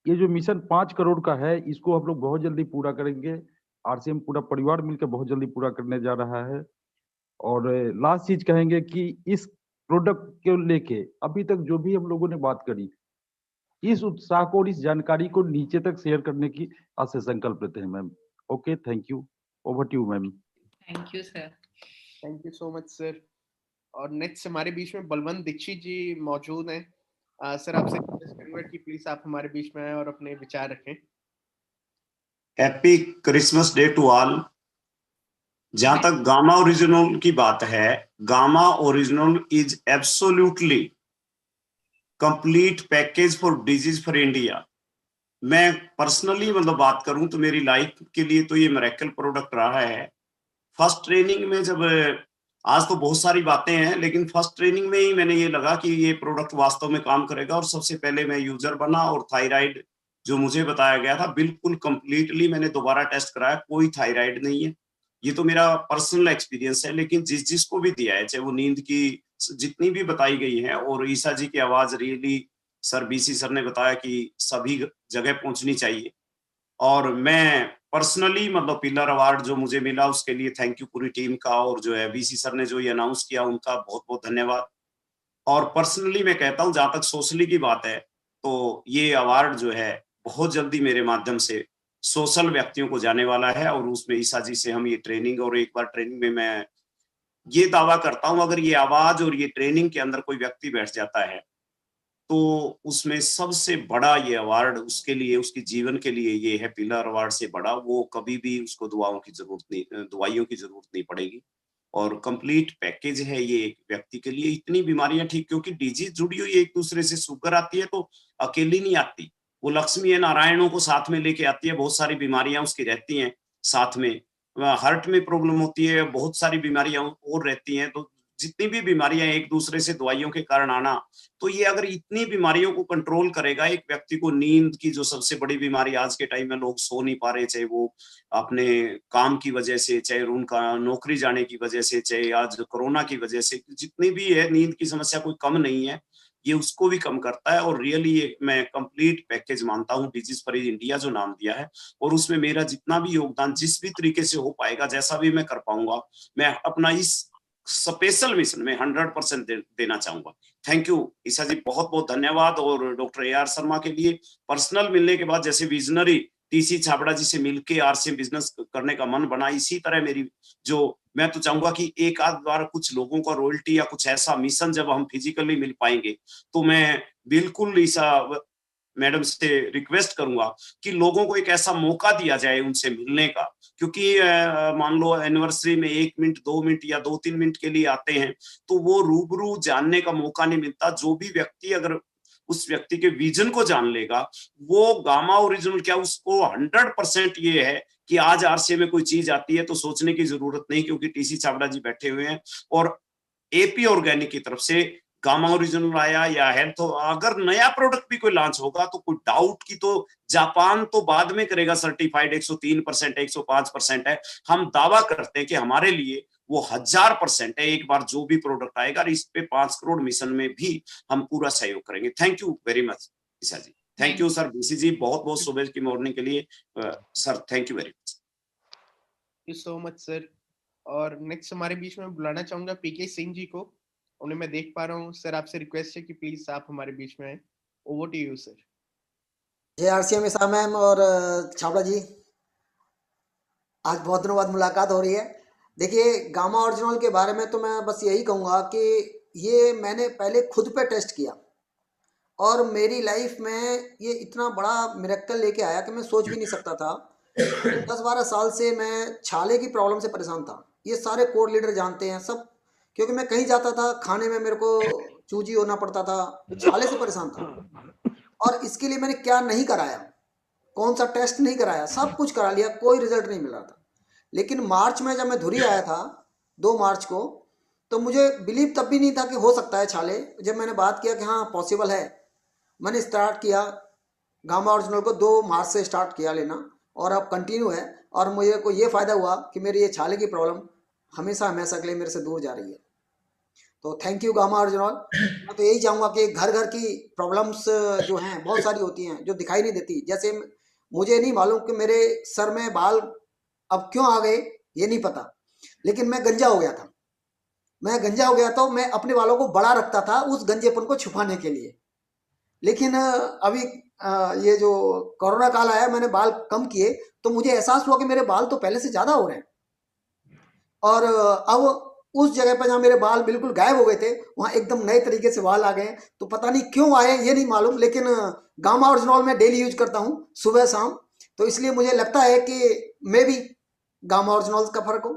ये जो मिशन 5 करोड़ का है, इसको हम लोग बहुत जल्दी पूरा करेंगे। आरसीएम पूरा परिवार मिलकर बहुत जल्दी पूरा करने जा रहा है। और लास्ट चीज कहेंगे कि इस प्रोडक्ट को लेके अभी तक जो भी हम लोगों ने बात करी, इस उत्साह को और इस जानकारी को नीचे तक शेयर करने की आज से संकल्प लेते हैं ma'am. Okay, thank you. Over to you ma'am. Thank you sir. Thank you so much sir. और नेक्स्ट हमारे बीच में बलवंत दीक्षित जी मौजूद हैं। सर आपसे रिक्वेस्ट करूंगा कि प्लीज आप हमारे बीच में आए और अपने विचार रखें। Happy Christmas day to all. जहां तक गामा ओरिजिनल की बात है, Gama original is absolutely complete package for disease for India. मैं पर्सनली मतलब बात करूं तो मेरी लाइफ के लिए तो ये मिरेकल प्रोडक्ट रहा है। फर्स्ट ट्रेनिंग में जब, आज तो बहुत सारी बातें हैं, लेकिन फर्स्ट ट्रेनिंग में ही मैंने ये लगा कि ये प्रोडक्ट वास्तव में काम करेगा। और सबसे पहले मैं यूजर बना और थायराइड जो मुझे बताया गया था बिल्कुल कंप्लीटली मैंने दोबारा टेस्ट कराया, कोई थायराइड नहीं है। ये तो मेरा पर्सनल एक्सपीरियंस है। लेकिन जिसको भी दिया है, चाहे वो नींद की जितनी भी बताई गई है, और ईसा जी की आवाज रियली, सर बीसी सर ने बताया कि सभी जगह पहुंचनी चाहिए। और मैं पर्सनली मतलब पिलर अवार्ड जो मुझे मिला उसके लिए थैंक यू पूरी टीम का, और जो है बीसी सर ने जो ये अनाउंस किया उनका बहुत बहुत धन्यवाद। और पर्सनली मैं कहता हूं, जहां तक सोशली की बात है, तो ये अवार्ड जो है बहुत जल्दी मेरे माध्यम से सोशल व्यक्तियों को जाने वाला है। और उसमें ईसा जी से हम ये ट्रेनिंग, और एक बार ट्रेनिंग में मैं ये दावा करता हूं, अगर ये आवाज और ये ट्रेनिंग के अंदर कोई व्यक्ति बैठ जाता है तो उसमें सबसे बड़ा ये अवार्ड उसके लिए, उसके जीवन के लिए ये है, पिलर अवार्ड से बड़ा। वो कभी भी उसको दवाइयों की जरूरत नहीं पड़ेगी। और कंप्लीट पैकेज है ये एक व्यक्ति के लिए। इतनी बीमारियां ठीक, क्योंकि डिजीज जुड़ी हुई है एक दूसरे से। शुगर आती है तो अकेली नहीं आती, वो लक्ष्मी है नारायणों को साथ में लेके आती है। बहुत सारी बीमारियां उसकी रहती हैं साथ में। हार्ट में प्रॉब्लम होती है, बहुत सारी बीमारियां और रहती हैं। तो जितनी भी बीमारियां एक दूसरे से दवाइयों के कारण आना, तो ये अगर इतनी बीमारियों को कंट्रोल करेगा एक व्यक्ति को, नींद की जो सबसे बड़ी बीमारी आज के टाइम में लोग सो नहीं पा रहे, चाहे वो अपने काम की वजह से, चाहे उनका नौकरी जाने की वजह से, चाहे आज कोरोना की वजह से, जितनी भी है नींद की समस्या कोई कम नहीं है, ये उसको भी कम करता है। और रियली ये मैं कंप्लीट पैकेज मानता हूँ, डिजीज फ्री इंडिया जो नाम दिया है। और उसमें मेरा जितना भी योगदान जिस भी तरीके से हो पाएगा, जैसा भी मैं कर पाऊंगा, मैं अपना इस स्पेशल मिशन में 100% देना चाहूंगा। थैंक यू ईसा जी, बहुत बहुत धन्यवाद। और डॉक्टर AR शर्मा के लिए पर्सनल मिलने के बाद जैसे विजनरी TC छाबड़ा जी से मिलके RCM बिजनेस करने का मन बना, इसी तरह मेरी जो, मैं तो चाहूंगा कि एक आध बार कुछ लोगों का रॉयल्टी या कुछ ऐसा मिशन जब हम फिजिकली मिल पाएंगे, तो मैं बिल्कुल ईसा मैडम से रिक्वेस्ट करूंगा कि लोगों को एक ऐसा मौका दिया जाए उनसे मिलने का। क्योंकि मान लो एनिवर्सरी में 1 मिनट 2 मिनट या 2-3 मिनट के लिए आते हैं, तो वो रूबरू जानने का मौका नहीं मिलता। जो भी व्यक्ति अगर उस व्यक्ति के विजन को जान लेगा, वो गामा ओरिजिनल क्या, उसको 100% ये है कि आज RCM में कोई चीज आती है तो सोचने की जरूरत नहीं, क्योंकि TC छाबड़ा जी बैठे हुए हैं। और AP ऑर्गेनिक की तरफ से गामा ओरिजिनल आया या है, तो अगर नया प्रोडक्ट भी कोई लॉन्च होगा तो कोई डाउट की, तो जापान तो बाद में करेगा सर्टिफाइड, 103% है, 105% है। हम दावा करते हैं कि हमारे लिए वो 1000% है एक बार जो भी प्रोडक्ट आएगा। और इस पे 5 करोड़ मिशन में भी हम पूरा सहयोग करेंगे। Thank you very much Isa ji. Thank you sir BC ji, बहुत बहुत सुबह की मॉर्निंग के लिए sir, thank you very much. Thank you so much sir. और नेक्स्ट हमारे बीच में बुलाना चाहूंगा PK सिंह जी को। उन्हें मैं देख पा रहा हूँ सर, आपसे रिक्वेस्ट है कि प्लीज आप हमारे बीच में आए। Over to you sir. जय RCM ईसा मैम और छाबड़ा जी, आज बहुत दिनों बाद मुलाकात हो रही है। देखिए, गामा ओरिजिनल के बारे में तो मैं बस यही कहूँगा कि ये मैंने पहले खुद पे टेस्ट किया और मेरी लाइफ में ये इतना बड़ा मिरेकल लेके आया कि मैं सोच भी नहीं सकता था। 10-12 साल से मैं छाले की प्रॉब्लम से परेशान था। ये सारे कोर लीडर जानते हैं सब, क्योंकि मैं कहीं जाता था खाने में मेरे को चूजी होना पड़ता था, छाले से परेशान था। और इसके लिए मैंने क्या नहीं कराया, कौन सा टेस्ट नहीं कराया, सब कुछ करा लिया, कोई रिजल्ट नहीं मिल रहा था। लेकिन मार्च में जब मैं धुरी आया था 2 मार्च को, तो मुझे बिलीव तब भी नहीं था कि हो सकता है छाले। जब मैंने बात किया कि हाँ पॉसिबल है, मैंने स्टार्ट किया गामा ओरिजिनल को 2 मार्च से स्टार्ट किया लेना, और अब कंटिन्यू है। और मुझे को ये फ़ायदा हुआ कि मेरी ये छाले की प्रॉब्लम हमेशा हमेशा के लिए मेरे से दूर जा रही है। तो थैंक यू गामा ओरिजिनल। मैं तो यही चाहूँगा कि घर घर की प्रॉब्लम्स जो हैं बहुत सारी होती हैं जो दिखाई नहीं देती। जैसे मुझे नहीं मालूम कि मेरे सर में बाल अब क्यों आ गए, ये नहीं पता, लेकिन मैं गंजा हो गया था। मैं गंजा हो गया तो मैं अपने बालों को बड़ा रखता था उस गंजेपन को छुपाने के लिए। लेकिन अभी ये जो कोरोना काल आया, मैंने बाल कम किए तो मुझे एहसास हुआ कि मेरे बाल तो पहले से ज़्यादा हो रहे हैं। और अब उस जगह पर जहाँ मेरे बाल बिल्कुल गायब हो गए थे, वहाँ एकदम नए तरीके से बाल आ गए। तो पता नहीं क्यों आए, ये नहीं मालूम, लेकिन गामा ओरिजिनल मैं डेली यूज करता हूँ सुबह शाम। तो इसलिए मुझे लगता है कि मे भी गामा ओरिजिनल का फर्क हो,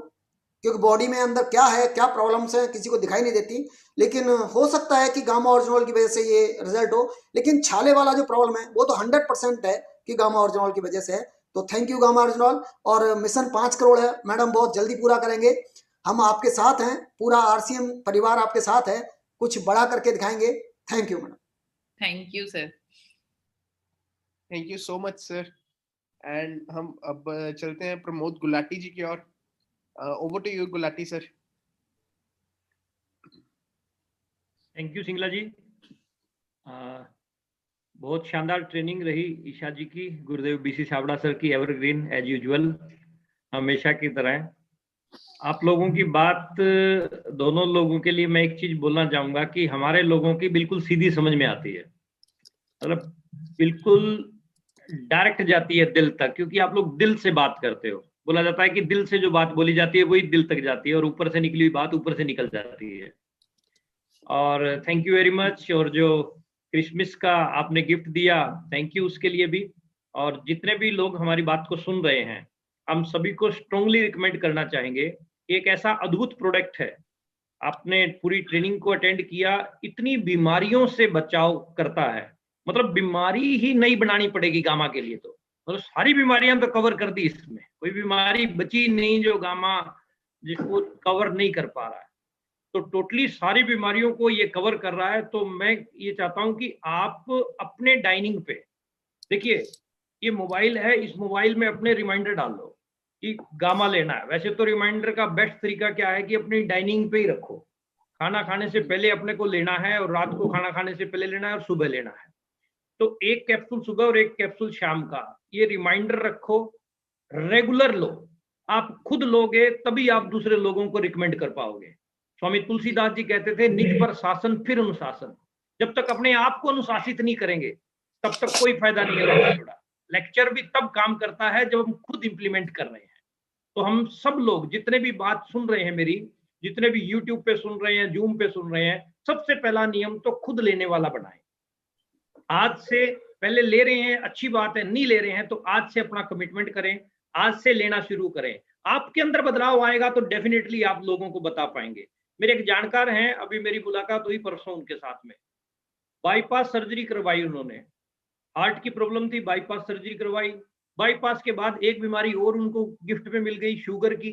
क्योंकि बॉडी में अंदर क्या है, क्या प्रॉब्लम्स हैं, किसी को दिखाई नहीं देती। लेकिन हो सकता है कि गामा ओरिजिनल की वजह से ये रिजल्ट हो। लेकिन छाले वाला जो प्रॉब्लम है वो तो 100% है कि गामा ओरिजिनल की वजह से है। तो थैंक यू गामा ओरिजिनल। और मिशन 5 करोड़ है मैडम, बहुत जल्दी पूरा करेंगे। हम आपके साथ हैं, पूरा आरसीएम परिवार आपके साथ है, कुछ बड़ा करके दिखाएंगे। Thank you madam. Thank you sir. Thank you so much sir. And हम अब चलते हैं प्रमोद गुलाटी जी की ओर। Over to you Gulati sir. Thank you Singla ji. बहुत शानदार ट्रेनिंग रही ईशा जी की, गुरुदेव बीसी छाबड़ा सर की एवरग्रीन एज यूजुअल, हमेशा की तरह। आप लोगों की बात, दोनों लोगों के लिए मैं एक चीज बोलना चाहूंगा कि हमारे लोगों की बिल्कुल सीधी समझ में आती है, मतलब बिल्कुल डायरेक्ट जाती है दिल तक, क्योंकि आप लोग दिल से बात करते हो। बोला जाता है कि दिल से जो बात बोली जाती है वही दिल तक जाती है, और ऊपर से निकली हुई बात ऊपर से निकल जाती है। और थैंक यू वेरी मच। और जो क्रिसमस का आपने गिफ्ट दिया, थैंक यू उसके लिए भी। और जितने भी लोग हमारी बात को सुन रहे हैं, हम सभी को स्ट्रांगली रिकमेंड करना चाहेंगे, एक ऐसा अद्भुत प्रोडक्ट है। आपने पूरी ट्रेनिंग को अटेंड किया, इतनी बीमारियों से बचाव करता है, मतलब बीमारी ही नहीं बनानी पड़ेगी गामा के लिए। तो मतलब सारी बीमारियां तो कवर कर दी इसमें, कोई बीमारी बची नहीं जो गामा जिसको कवर नहीं कर पा रहा है। तो टोटली सारी बीमारियों को ये कवर कर रहा है। तो मैं ये चाहता हूं कि आप अपने डाइनिंग पे देखिए, ये मोबाइल है, इस मोबाइल में अपने रिमाइंडर डाल लो कि गामा लेना है। वैसे तो रिमाइंडर का बेस्ट तरीका क्या है कि अपनी डाइनिंग पे ही रखो, खाना खाने से पहले अपने को लेना है, और रात को खाना खाने से पहले लेना है, और सुबह लेना है। तो एक कैप्सूल सुबह और एक कैप्सूल शाम का, ये रिमाइंडर रखो, रेगुलर लो। आप खुद लोगे तभी आप दूसरे लोगों को रिकमेंड कर पाओगे। स्वामी तुलसीदास जी कहते थे, निज पर शासन फिर अनुशासन। जब तक अपने आप को अनुशासित नहीं करेंगे तब तक कोई फायदा नहीं है। लेक्चर भी तब काम करता है जब हम खुद इंप्लीमेंट कर रहे हैं। तो हम सब लोग जितने भी बात सुन रहे हैं मेरी, जितने भी यूट्यूब पे सुन रहे हैं, जूम पे सुन रहे हैं, सबसे पहला नियम तो खुद लेने वाला बनाएं। आज से पहले ले रहे हैं अच्छी बात है, नहीं ले रहे हैं तो आज से अपना कमिटमेंट करें, आज से लेना शुरू करें। आपके अंदर बदलाव आएगा तो डेफिनेटली आप लोगों को बता पाएंगे। मेरे एक जानकार हैं, अभी मेरी मुलाकात हुई परसों उनके साथ में, बाईपास सर्जरी करवाई उन्होंने, हार्ट की प्रॉब्लम थी, बाईपास सर्जरी करवाई। बाईपास के बाद एक बीमारी और उनको गिफ्ट में मिल गई, शुगर की।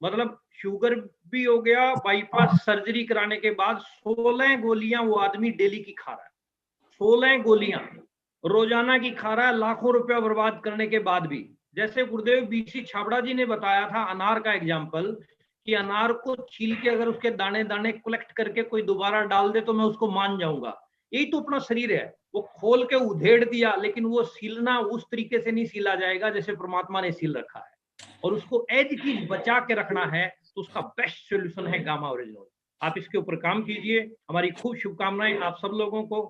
मतलब शुगर भी हो गया, बाईपास सर्जरी कराने के बाद 16 गोलियां वो आदमी डेली की खा रहा है, 16 गोलियां रोजाना की खा रहा है, लाखों रुपया बर्बाद करने के बाद भी। जैसे गुरुदेव बीसी छाबड़ा जी ने बताया था अनार का एग्जाम्पल, कि अनार को छील के अगर उसके दाने दाने कलेक्ट करके कोई दोबारा डाल दे तो मैं उसको मान जाऊंगा। यही तो अपना शरीर है, वो खोल के उधेड़ दिया, लेकिन वो सीलना उस तरीके से नहीं सीला जाएगा जैसे परमात्मा ने सील रखा है, और उसको एज की बचा के रखना है। तो उसका बेस्ट सोल्यूशन है गामा ओरिजिनल। आप इसके ऊपर काम कीजिए। हमारी खूब शुभकामनाएं आप सब लोगों को।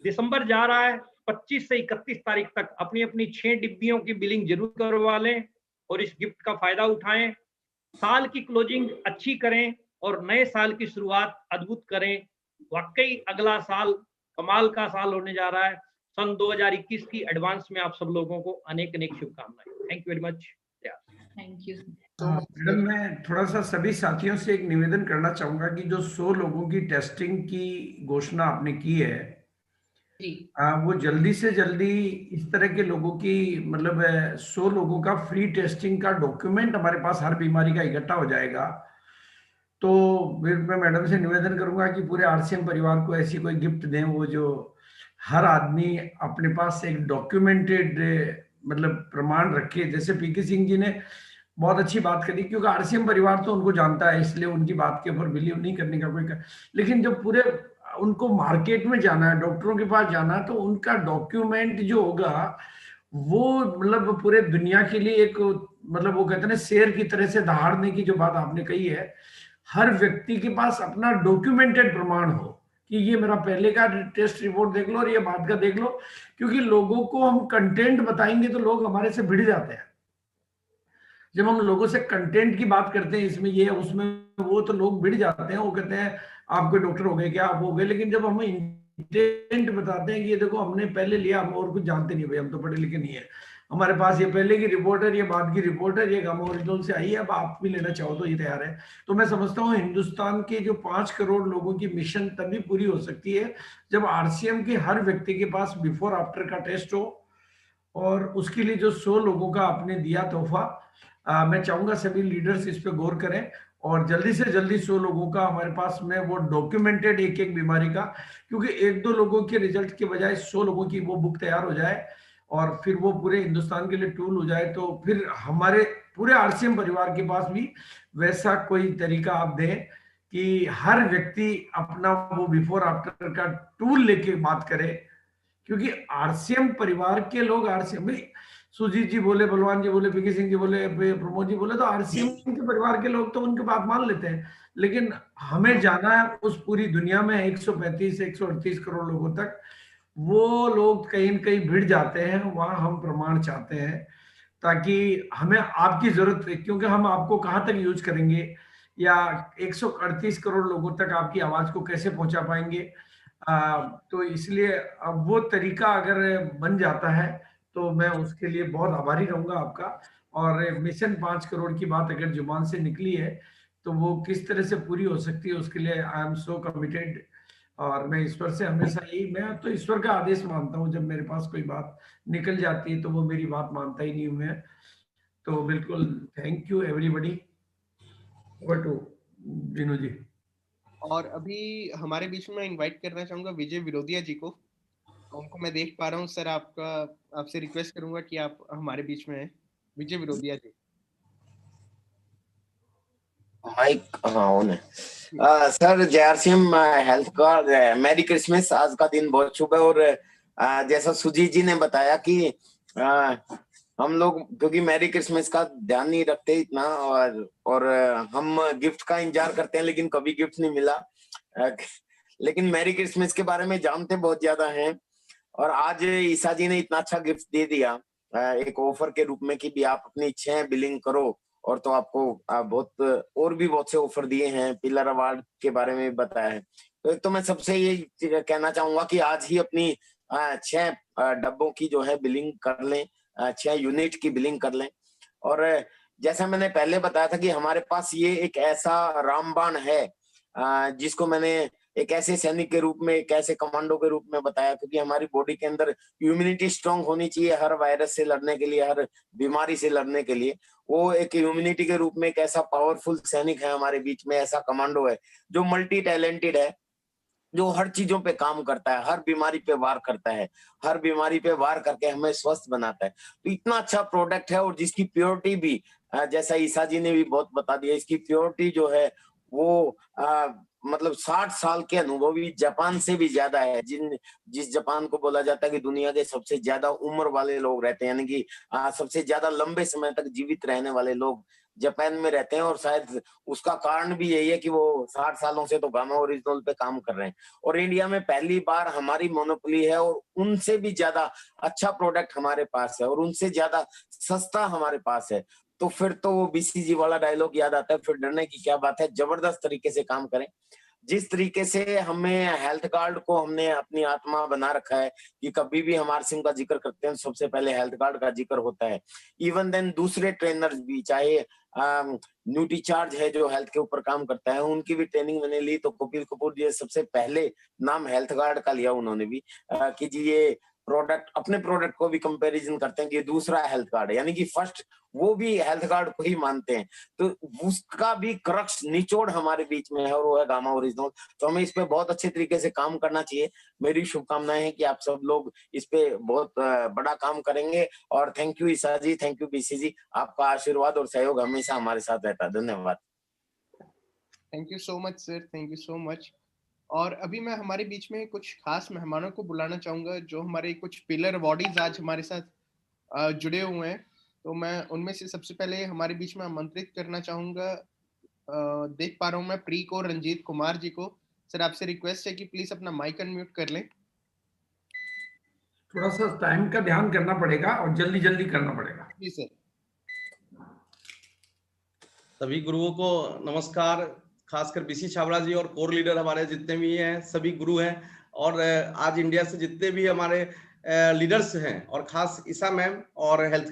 दिसंबर जा रहा है, 25 से 31 तारीख तक अपनी अपनी 6 डिब्बियों की बिलिंग जरूर करवा लें और इस गिफ्ट का फायदा उठाएं। साल की क्लोजिंग अच्छी करें और नए साल की शुरुआत अद्भुत करें। वाकई अगला साल कमाल का साल होने जा रहा है। सन 2021 की एडवांस में आप सब लोगों को अनेक अनेक शुभकामनाएं। Thank you very much. Thank you. Madam, मैं थोड़ा सा सभी साथियों से एक निवेदन करना चाहूंगा कि जो 100 लोगों की टेस्टिंग की घोषणा आपने की है, वो जल्दी से जल्दी इस तरह के लोगों की, मतलब 100 लोगों का फ्री टेस्टिंग का डॉक्यूमेंट हमारे पास हर बीमारी का इकट्ठा हो जाएगा। तो फिर मैं मैडम से निवेदन करूंगा कि पूरे आरसीएम परिवार को ऐसी कोई गिफ्ट दें, वो जो हर आदमी अपने पास एक डॉक्यूमेंटेड मतलब प्रमाण रखे। जैसे पीके सिंह जी ने बहुत अच्छी बात करी, क्योंकि आरसीएम परिवार तो उनको जानता है, इसलिए उनकी बात के ऊपर बिलीव नहीं करने का कोई लेकिन जब पूरे उनको मार्केट में जाना है, डॉक्टरों के पास जाना है, तो उनका डॉक्यूमेंट जो होगा वो मतलब पूरे दुनिया के लिए एक, मतलब वो कहते हैं ना शेर की तरह से दहाड़ने की जो बात आपने कही है, हर व्यक्ति के पास अपना डॉक्यूमेंटेड प्रमाण हो कि ये मेरा पहले का टेस्ट रिपोर्ट देख लो और ये बाद का देख लो। क्योंकि लोगों को हम कंटेंट बताएंगे तो लोग हमारे से भिड़ जाते हैं। जब हम लोगों से कंटेंट की बात करते हैं, इसमें ये उसमें वो, तो लोग भिड़ जाते हैं। वो कहते हैं आप कोई डॉक्टर हो गए क्या, आप हो गए। लेकिन जब हम इंटेंट बताते हैं कि ये देखो हमने पहले लिया, हम और कुछ जानते नहीं भाई, हम तो पढ़े लिखे नहीं है, हमारे पास ये पहले की रिपोर्ट है, ये बाद की रिपोर्ट है, ये गामा ओरिजिनल से आई है, अब आप भी लेना चाहो तो ये तैयार है। तो मैं समझता हूँ हिंदुस्तान के जो 5 करोड़ लोगों की मिशन तभी पूरी हो सकती है जब आरसीएम के हर व्यक्ति के पास बिफोर आफ्टर का टेस्ट हो। और उसके लिए जो 100 लोगों का आपने दिया तोहफा, मैं चाहूंगा सभी लीडर्स इस पे गौर करें और जल्दी से जल्दी 100 लोगों का हमारे पास में वो डॉक्यूमेंटेड एक एक बीमारी का, क्योंकि 1-2 लोगों के रिजल्ट के बजाय 100 लोगों की वो बुक तैयार हो जाए और फिर वो पूरे हिंदुस्तान के लिए टूल हो जाए। तो फिर हमारे पूरे आरसीएम परिवार के पास भी वैसा कोई तरीका आप दें कि हर व्यक्ति अपना वो बिफोर आफ्टर का टूल लेके बात करे। क्योंकि आरसीएम परिवार के लोग, आरसीएम में सुजीत जी बोले, बलवान जी बोले, पीके सिंह जी बोले, प्रमोद जी बोले, तो आरसीएम के परिवार के लोग तो उनकी बात मान लेते हैं। लेकिन हमें जाना है उस पूरी दुनिया में 135-138 करोड़ लोगों तक, वो लोग कहीं न कहीं भिड़ जाते हैं, वहां हम प्रमाण चाहते हैं ताकि हमें आपकी जरूरत है। क्योंकि हम आपको कहाँ तक यूज करेंगे या 138 करोड़ लोगों तक आपकी आवाज को कैसे पहुंचा पाएंगे। तो इसलिए अब वो तरीका अगर बन जाता है तो मैं उसके लिए बहुत आभारी रहूंगा आपका। और मिशन 5 करोड़ की बात अगर जुबान से निकली है तो वो किस तरह से पूरी हो सकती है, उसके लिए आई एम सो कमिटेड। और मैं ईश्वर से हमेशा यही, मैं तो ईश्वर का आदेश मानता हूँ, जब मेरे पास कोई बात निकल जाती है तो वो मेरी बात मानता ही नहीं हूँ मैं। तो बिल्कुल thank you everybody. Over to Vinod ji. और अभी हमारे बीच में इनवाइट करना चाहूंगा विजय विरोधिया जी को। उनको मैं देख पा रहा हूँ सर, आपसे रिक्वेस्ट करूंगा कि आप हमारे बीच में हैं। विजय विरोधिया जी। माइक हाँ ऑन है। सर जेआरसीएम हेल्थ का मैरी क्रिसमस। आज का दिन बहुत शुभ है और जैसा सुजीत जी ने बताया कि हम लोग क्योंकि मैरी क्रिसमस का ध्यान नहीं रखते इतना और हम गिफ्ट का इंतजार करते हैं लेकिन कभी गिफ्ट नहीं मिला। लेकिन मैरी क्रिसमस के बारे में जानते बहुत ज्यादा हैं और आज ईसा जी ने इतना अच्छा गिफ्ट दे दिया एक ऑफर के रूप में कि भी आप अपनी इच्छाएं बिलिंग करो। और तो आपको बहुत और भी बहुत से ऑफर दिए हैं, पिलर अवार्ड के बारे में बताया है। तो एक तो मैं सबसे ये कहना चाहूंगा कि आज ही अपनी 6 डब्बों की जो है बिलिंग कर लें, 6 यूनिट की बिलिंग कर लें। और जैसा मैंने पहले बताया था कि हमारे पास ये एक ऐसा रामबाण है जिसको मैंने एक ऐसे सैनिक के रूप में, एक ऐसे कमांडो के रूप में बताया, क्योंकि हमारी बॉडी के अंदर इम्यूनिटी स्ट्रांग होनी चाहिए हर वायरस से लड़ने के लिए, हर बीमारी से लड़ने के लिए। वो एक इम्यूनिटी के रूप में एक ऐसा पावरफुल सैनिक है हमारे बीच में, ऐसा कमांडो है जो मल्टी टैलेंटेड है, जो हर चीजों पे काम करता है, हर बीमारी पे वार करता है, हर बीमारी पे वार करके हमें स्वस्थ बनाता है। तो इतना अच्छा प्रोडक्ट है और जिसकी प्योरिटी भी जैसा ईसा जी ने भी बहुत बता दिया, इसकी प्योरिटी जो है वो मतलब 60 साल के अनुभवी जापान से भी ज्यादा है। जिस जापान को बोला जाता है कि दुनिया के सबसे ज्यादा उम्र वाले लोग रहते हैं, यानी कि सबसे ज्यादा लंबे समय तक जीवित रहने वाले लोग जापान में रहते हैं और शायद उसका कारण भी यही है कि वो 60 सालों से तो गामा ओरिजिनल पे काम कर रहे हैं और इंडिया में पहली बार हमारी मोनोपोली है और उनसे भी ज्यादा अच्छा प्रोडक्ट हमारे पास है और उनसे ज्यादा सस्ता हमारे पास है। तो फिर तो वो बीसीजी वाला डायलॉग याद आता है, फिर डरने की क्या बात है, जबरदस्त तरीके से काम करें। जिस तरीके से हमें हेल्थ कार्ड को हमने अपनी आत्मा बना रखा है कि कभी भी हम आरसीएम का जिक्र करते हैं सबसे पहले हेल्थ कार्ड का जिक्र होता है। इवन देन दूसरे ट्रेनर्स भी, चाहे न्यूट्री चार्ज है जो हेल्थ के ऊपर काम करता है, उनकी भी ट्रेनिंग मैंने ली तो कपिल कपूर जी सबसे पहले नाम हेल्थ कार्ड का लिया उन्होंने भी कि जी ये प्रोडक्ट, अपने प्रोडक्ट को भी कंपैरिजन करते हैं कि दूसरा हेल्थ कार्ड है, यानी कि फर्स्ट वो भी हेल्थ कार्ड को ही मानते हैं। तो उसका भी क्रक्स निचोड़ हमारे बीच में है और वो है गामा ओरिजिनल। तो हमें इस पे बहुत अच्छे तरीके से काम करना चाहिए। मेरी शुभकामनाएं हैं कि आप सब लोग इस पे बहुत बड़ा काम करेंगे। और thank you Isha ji, thank you BC ji, आपका आशीर्वाद और सहयोग हमेशा हमारे साथ रहता है। धन्यवाद। Thank you so much sir, thank you so much. और अभी मैं हमारे बीच में कुछ खास मेहमानों को बुलाना चाहूंगा जो हमारे कुछ पिलर बॉडीज आज हमारे साथ जुड़े हुए हैं। तो मैं उनमें से सबसे पहले हमारे बीच में आमंत्रित करना चाहूंगा, देख पा रहा हूं मैं प्री को रंजीत कुमार जी को। सर आपसे रिक्वेस्ट है कि प्लीज अपना माइक अनम्यूट कर लें। थोड़ा सा टाइम का ध्यान करना पड़ेगा और जल्दी जल्दी करना पड़ेगा। जी सर। सभी गुरुओं को नमस्कार, खासकर बीसी छाबड़ा जी और कोर लीडर हमारे जितने भी हैं सभी गुरु हैं और आज इंडिया से जितने भी हमारे लीडर्स हैं और खास ईशा मैम और हेल्थ